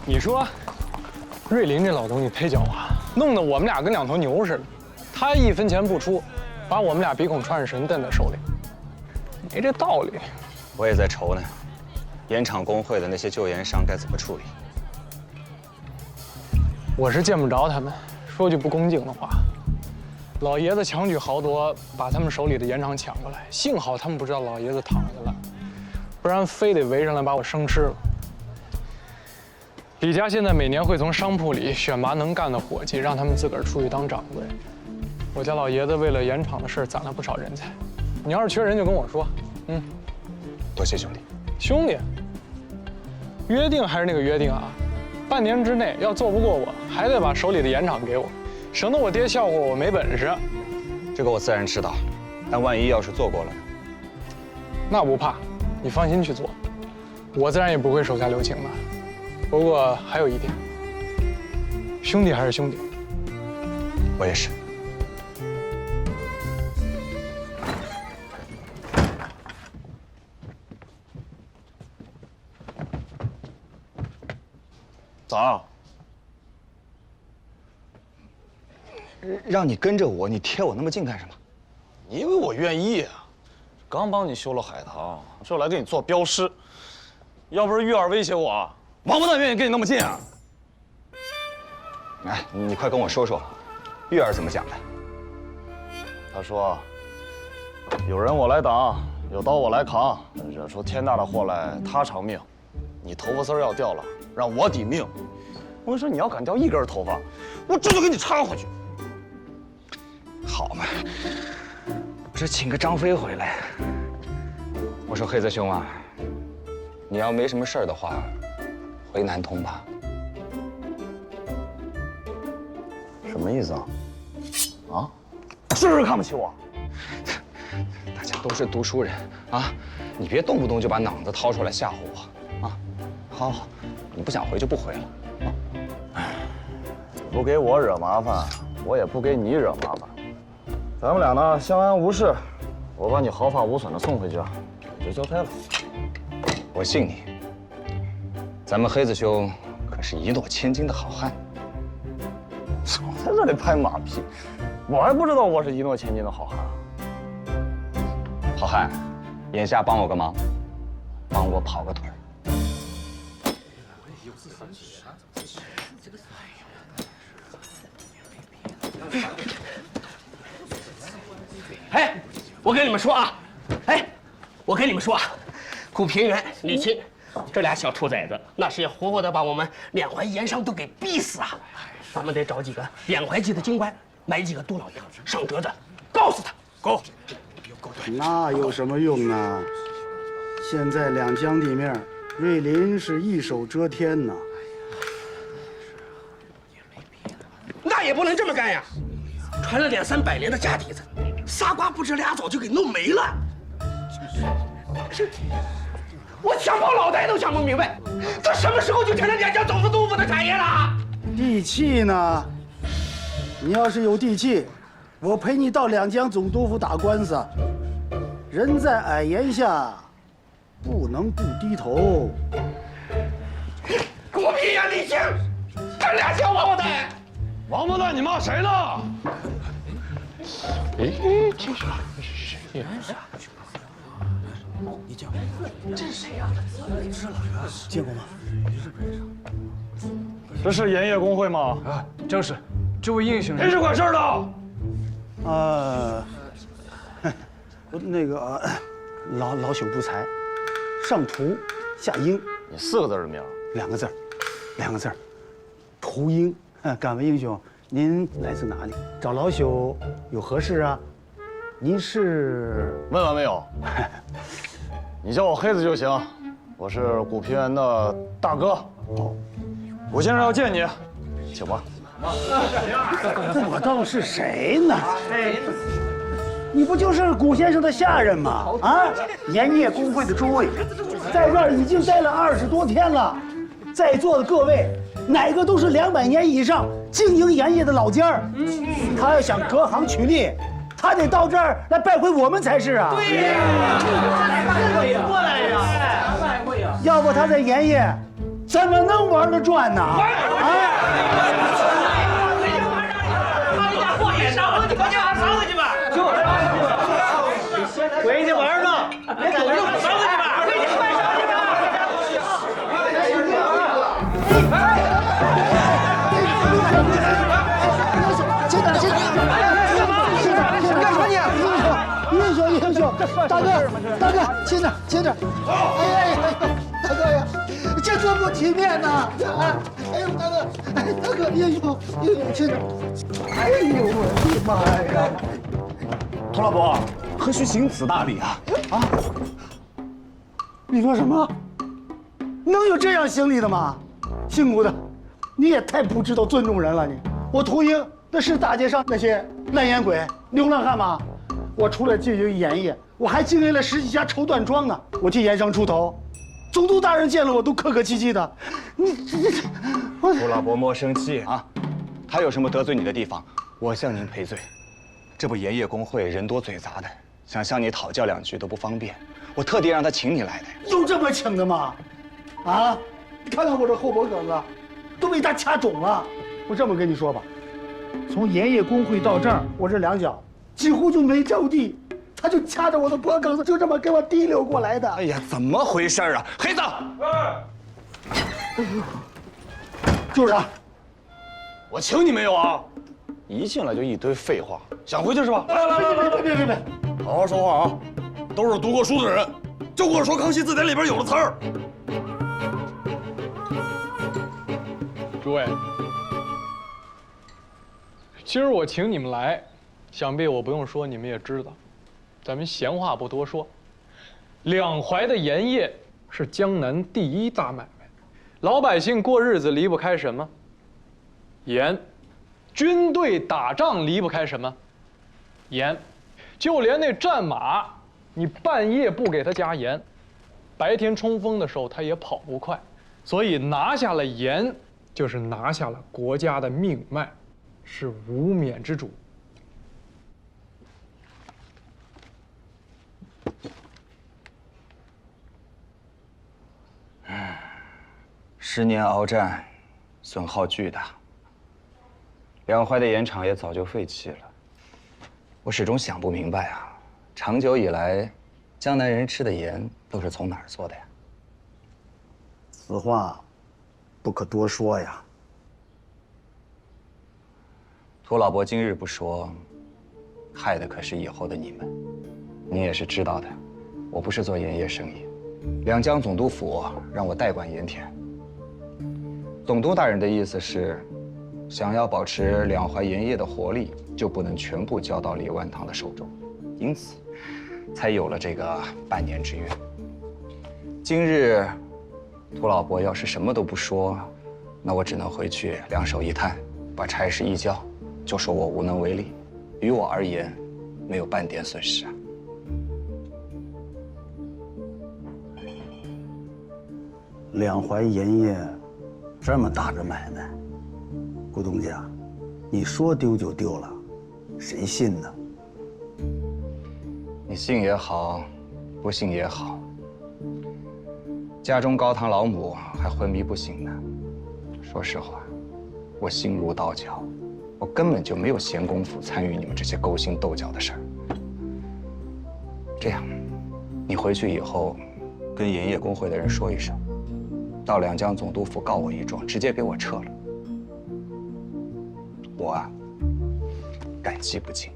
你说，瑞林这老东西忒狡猾，弄得我们俩跟2头牛似的。他1分钱不出，把我们俩鼻孔穿着绳瞪在手里，没这道理。我也在愁呢。盐场工会的那些旧盐商该怎么处理？我是见不着他们。说句不恭敬的话，老爷子强举豪夺，把他们手里的盐场抢过来，幸好他们不知道老爷子躺下了，不然非得围上来把我生吃了。李家现在每年会从商铺里选拔能干的伙计，让他们自个儿出去当掌柜。我家老爷子为了盐场的事攒了不少人才，你要是缺人就跟我说。多谢兄弟。兄弟，约定还是那个约定啊，半年之内要做不过我，还得把手里的盐场给我，省得我爹笑话我没本事。这个我自然知道，但万一要是做过了呢？那不怕，你放心去做，我自然也不会手下留情的。不过还有一点，兄弟还是兄弟。我也是。咋？让你跟着我，你贴我那么近干什么？因为我愿意啊。刚帮你修了海棠，这来给你做镖师。要不是玉儿威胁我，王八蛋愿意跟你那么近啊？哎，你快跟我说说，玉儿怎么讲的？他说：“有人我来挡，有刀我来扛，惹出天大的祸来他偿命。你头发丝要掉了，让我抵命。我跟你说，你要敢掉1根头发，我这就给你插回去。”好嘛，我是请个张飞回来。我说黑子兄啊，你要没什么事儿的话，回南通吧。什么意思啊？啊？是不是看不起我？大家都是读书人啊，你别动不动就把脑子掏出来吓唬我啊！好，你不想回就不回了啊！不给我惹麻烦，我也不给你惹麻烦。咱们俩呢相安无事，我把你毫发无损的送回家，也就交差了。我信你，咱们黑子兄可是一诺千金的好汉。总在这里拍马屁，我还不知道我是一诺千金的好汉。好汉，眼下帮我个忙，帮我跑个腿儿。哎，我跟你们说啊，我跟你们说啊，古平原、李钦这俩小兔崽子，那是要活活的把我们两淮盐商都给逼死啊！咱们得找几个两淮籍的京官，买几个杜老爷上折子，告诉他。够。那有什么用啊？现在两江地面，瑞林是一手遮天呐。那也不能这么干呀！传了2、300年的家底子，仨瓜不知俩枣就给弄没了。我想跑脑袋都想不明白，这什么时候就成了两江总督督府的产业了？地气呢？你要是有地气，我陪你到两江总督府打官司。人在矮檐下，不能不低头。古平原李靖，这俩小王八蛋！王八蛋，你骂谁呢？哎，这是谁呀？你叫这是谁呀？是老袁，见过吗？这是盐业工会吗？啊，正是。这位英雄，谁是管事的？那个老朽不才，上图下英。你4个字的名？2个字，2个字。屠英。敢问英雄，您来自哪里？找老朽有何事啊？您是？问完没有？你叫我黑子就行。我是古平原的大哥。哦，古先生要见你，请吧。我倒是谁呢？你不就是古先生的下人吗？啊，盐业工会的诸位，在这儿已经待了20多天了，在座的各位，哪个都是200年以上经营盐业的老家儿。他要想隔行取利，他得到这儿来拜会我们才是啊。对呀，过来呀，拜会呀。要不他在盐业怎么能玩得转呢？啊！回去玩呢，别走着，上去吧，回去快上去吧！干什么你？英雄，大哥，轻点！哎，大哥呀，这多不体面呐！哎呦，大哥，英雄，轻点！哎呦，我的妈呀！涂老伯，何须行此大礼啊？啊！你说什么？能有这样行礼的吗？姓古的，你也太不知道尊重人了你！我屠英那是大街上那些烂烟鬼、流浪汉吗？我除了经营盐业，我还经营了10几家绸缎庄呢。我替盐商出头，总督大人见了我都客客气气的。涂老伯莫生气啊！他有什么得罪你的地方，我向您赔罪。这不盐业工会人多嘴杂的，想向你讨教2句都不方便，我特地让他请你来的。有这么请的吗？啊！你看看我这后脖梗子，都被他掐肿了。我这么跟你说吧，从盐业工会到这儿，我这2脚几乎就没着地，他就掐着我的脖梗子，就这么给我提溜过来的。哎呀，怎么回事啊？黑子，就是他。我请你没有啊？一进来就一堆废话，想回去是吧？别，好好说话啊！都是读过书的人，就跟我说《康熙字典》里边有的词儿。诸位，今儿我请你们来，想必我不用说，你们也知道。咱们闲话不多说，两淮的盐业是江南第1大买卖，老百姓过日子离不开什么？盐。军队打仗离不开什么？盐。就连那战马，你半夜不给他加盐，白天冲锋的时候他也跑不快。所以拿下了盐，就是拿下了国家的命脉，是无冕之主。10年鏖战，损耗巨大。两淮的盐场也早就废弃了。我始终想不明白啊，长久以来，江南人吃的盐都是从哪儿做的呀？此话不可多说呀。涂老伯今日不说，害的可是以后的你们。你也是知道的，我不是做盐业生意，两江总督府让我代管盐田。总督大人的意思是，想要保持两淮盐业的活力，就不能全部交到李万堂的手中，因此才有了这个半年之约。今日涂老伯要是什么都不说，那我只能回去两手一摊，把差事一交，就说我无能为力。于我而言，没有半点损失啊。两淮盐业这么大的买卖，顾东家，你说丢就丢了，谁信呢？你信也好，不信也好，家中高堂老母还昏迷不醒呢。说实话，我心如刀绞，我我根本就没有闲工夫参与你们这些勾心斗角的事儿。这样，你回去以后，跟盐业工会的人说一声，到两江总督府告我一状，直接给我撤了。我啊，感激不尽。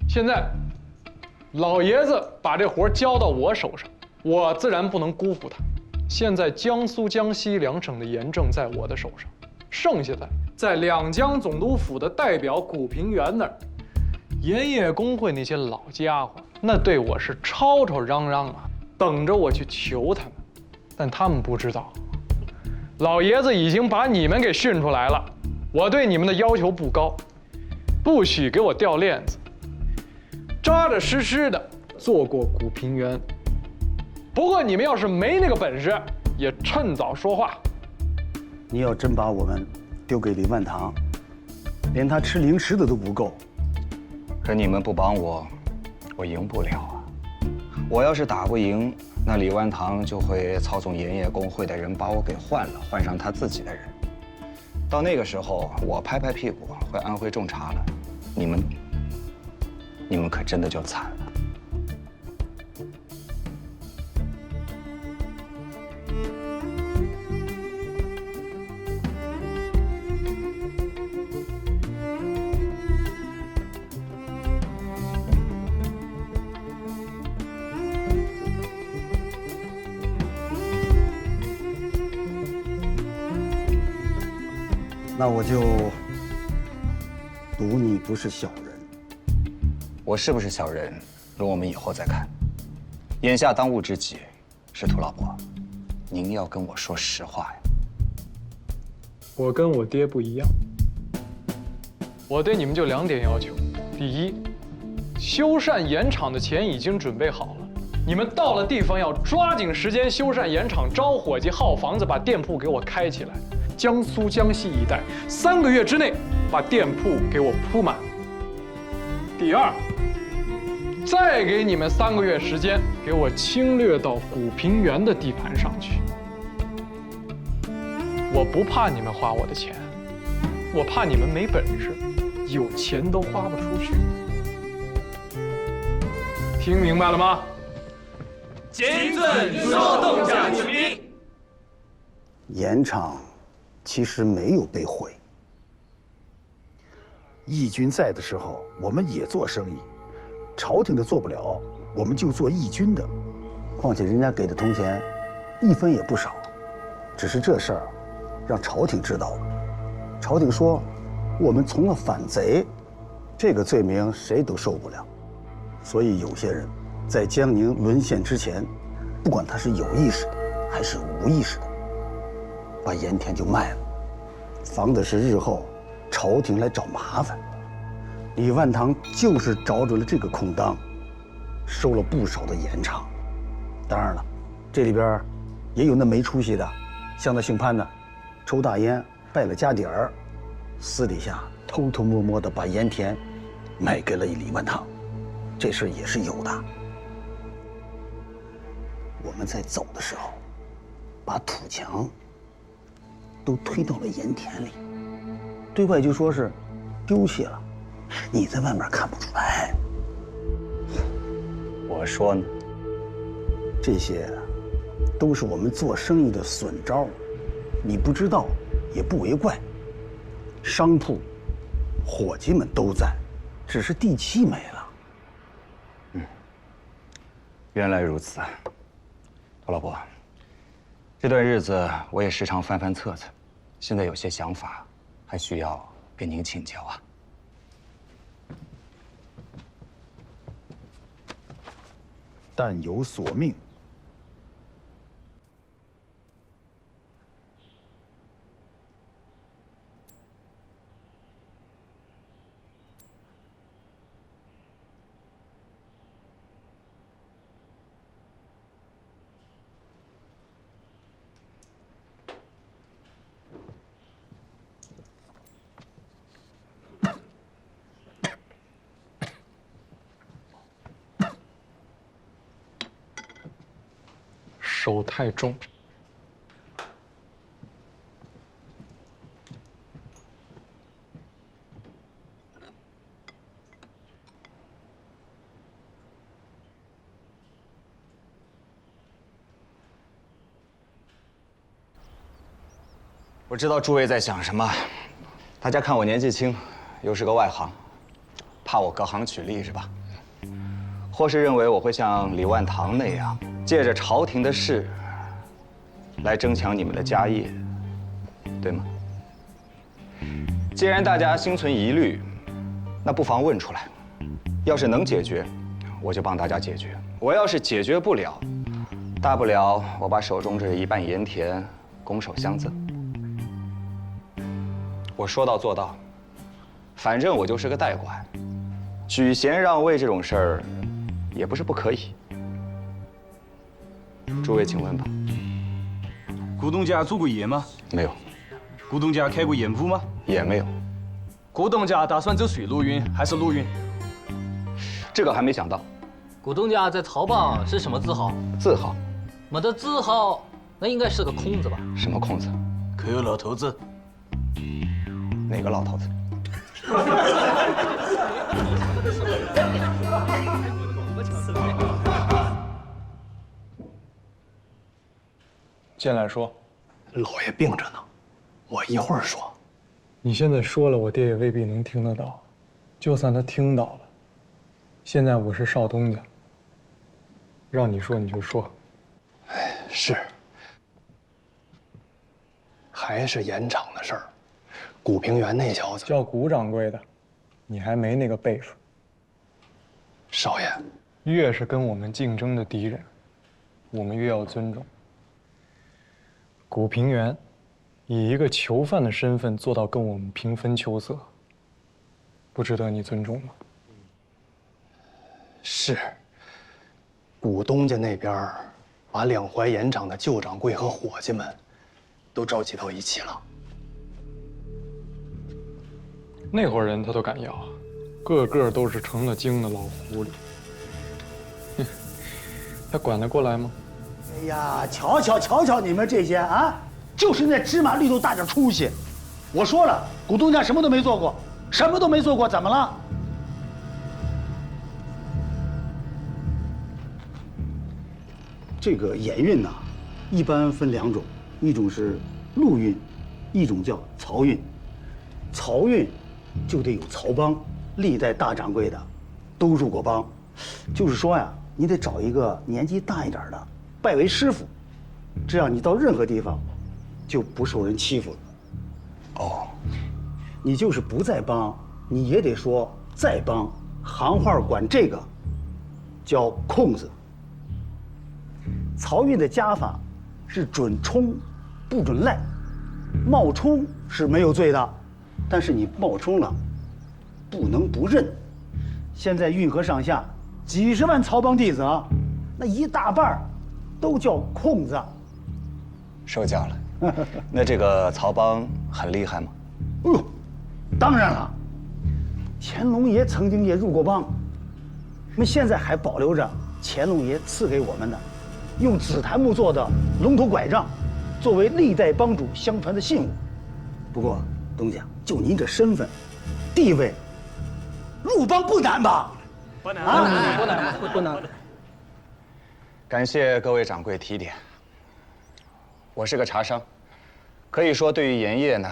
现在，老爷子把这活交到我手上，我自然不能辜负他。现在江苏、江西两省的盐政在我的手上，剩下的在两江总督府的代表古平原那儿。盐业工会那些老家伙，那对我是吵吵嚷嚷啊，等着我去求他们。但他们不知道，老爷子已经把你们给训出来了。我对你们的要求不高，不许给我掉链子，扎扎实实的做过古平原。不过你们要是没那个本事，也趁早说话。你要真把我们丢给李万堂，连他吃零食的都不够。可你们不帮我，我赢不了啊！我要是打不赢，那李万堂就会操纵盐业工会的人把我给换了，换上他自己的人。到那个时候，我拍拍屁股会安徽种茶了，你们可真的就惨了。那我就赌你不是小人。我是不是小人，容我们以后再看。眼下当务之急，是涂老伯，您要跟我说实话呀。我跟我爹不一样，我对你们就2点要求：第一，修缮盐场的钱已经准备好了，你们到了地方要抓紧时间修缮盐场，招伙计、耗房子，把店铺给我开起来。江苏、江西一带3个月之内把店铺给我铺满。第二，再给你们3个月时间，给我侵略到古平原的地盘上去。我不怕你们花我的钱，我怕你们没本事，有钱都花不出去。听明白了吗？谨遵说动下之命。盐场其实没有被毁。义军在的时候，我们也做生意，朝廷的做不了，我们就做义军的。况且人家给的铜钱1分也不少，只是这事儿让朝廷知道了。朝廷说我们从了反贼，这个罪名谁都受不了。所以有些人在江宁沦陷之前，不管他是有意识的还是无意识的，把盐田就卖了，防的是日后朝廷来找麻烦。李万堂就是找准了这个空当，收了不少的盐场。当然了，这里边也有那没出息的，像那姓潘的，抽大烟败了家底儿，私底下偷偷摸摸的把盐田卖给了李万堂，这事也是有的。我们在走的时候，把土墙都推到了盐田里，对外就说是丢弃了，你在外面看不出来。我说呢，这些都是我们做生意的损招，你不知道也不为怪。商铺、伙计们都在，只是地契没了。原来如此。陶老伯，这段日子我也时常翻翻册子，现在有些想法，还需要跟您请教啊。但有所命。手太重。我知道诸位在想什么，大家看我年纪轻，又是个外行，怕我隔行取利是吧？或是认为我会像李万堂那样，借着朝廷的事来争抢你们的家业，对吗？既然大家心存疑虑，那不妨问出来。要是能解决，我就帮大家解决；我要是解决不了，大不了我把手中这1半盐田拱手相赠。我说到做到，反正我就是个代管，举贤让位这种事儿，也不是不可以。诸位请问吧。古董家做过盐吗？没有。古董家开过盐铺吗？也没有。古董家打算走水路运还是陆运？这个还没想到。古董家在曹帮是什么字号？字号？没得字号，那应该是个空字吧？什么空字？可有老头子。哪个老头子？进来说。老爷病着呢，我一会儿说。你现在说了，我爹也未必能听得到。就算他听到了，现在我是少东家，让你说你就说。哎，是。还是盐场的事儿。古平原那小子叫古掌柜的，你还没那个辈分。少爷，越是跟我们竞争的敌人，我们越要尊重。古平原以一个囚犯的身份做到跟我们平分秋色，不值得你尊重吗？是。古东家那边把两淮盐场的旧掌柜和伙计们都召集到一起了。那伙人他都敢要，个个都是成了精的老狐狸。他管得过来吗？哎呀，瞧瞧你们这些啊，就是那芝麻绿豆大点出息。我说了，古东家什么都没做过，什么都没做过，怎么了？这个盐运呐，一般分2种，一种是陆运，一种叫漕运。漕运就得有漕帮，历代大掌柜的都入过帮，就是说呀，你得找一个年纪大一点的拜为师傅，这样你到任何地方就不受人欺负了。哦，你就是不在帮，你也得说在帮，行话管这个叫空子。漕运的家法是准冲，不准赖，冒充是没有罪的，但是你冒充了，不能不认。现在运河上下几十万漕帮弟子啊，那一大半都叫空子。受教了。那这个曹帮很厉害吗？哎呦，当然了，乾隆爷曾经也入过帮，那现在还保留着乾隆爷赐给我们的用紫檀木做的龙头拐杖，作为历代帮主相传的信物。不过东家，就您这身份、地位，入帮不难吧？不难，不难。感谢各位掌柜提点。我是个茶商，可以说对于盐业呢，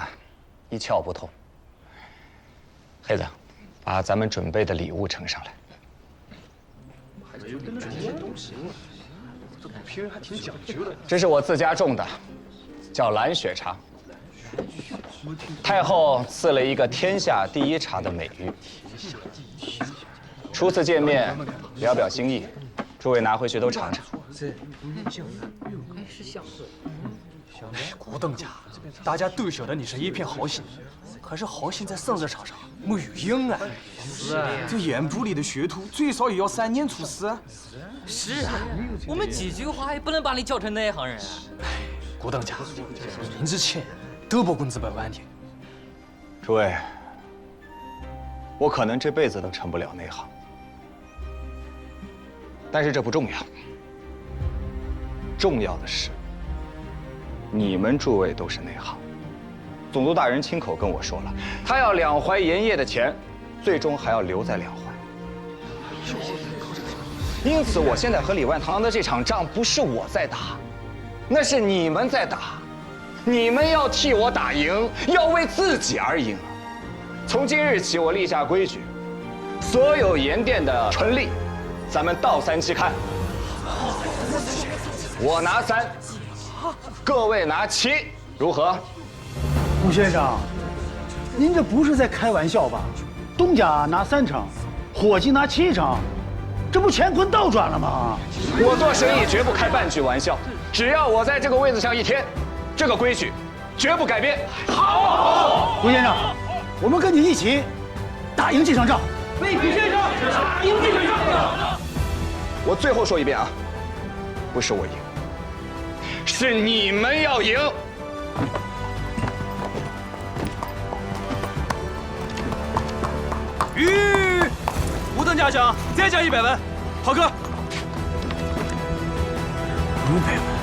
一窍不通。黑子，把咱们准备的礼物呈上来。这是我自家种的，叫蓝雪茶。太后赐了一个天下第一茶的美誉。初次见面，表表心意，诸位拿回去都尝尝。古董家，大家都晓得你是一片好心，可是好心在生意场上没有用啊。是啊，这盐铺里的学徒最少也要3年出师。是啊，我们几句话也不能把你教成内行人啊。古董家，明之前都不工资100万的。诸位，我可能这辈子都成不了内行，但是这不重要，重要的是，你们诸位都是内行。总督大人亲口跟我说了，他要两淮盐业的钱，最终还要留在两淮。因此，我现在和李万堂的这场仗不是我在打，那是你们在打。你们要替我打赢，要为自己而赢。从今日起，我立下规矩，所有盐店的纯利，咱们倒3期看。我拿3，各位拿7，如何？吴先生，您这不是在开玩笑吧？东家拿3成，伙计拿7成，这不乾坤倒转了吗？我做生意绝不开半句玩笑，只要我在这个位子上一天，这个规矩绝不改变。好，吴先生，我们跟你一起打赢这场仗。为皮先生打赢这场仗。我最后说一遍啊，不是我赢，是你们要赢。5等嘉奖，再加100文，涛哥。500文。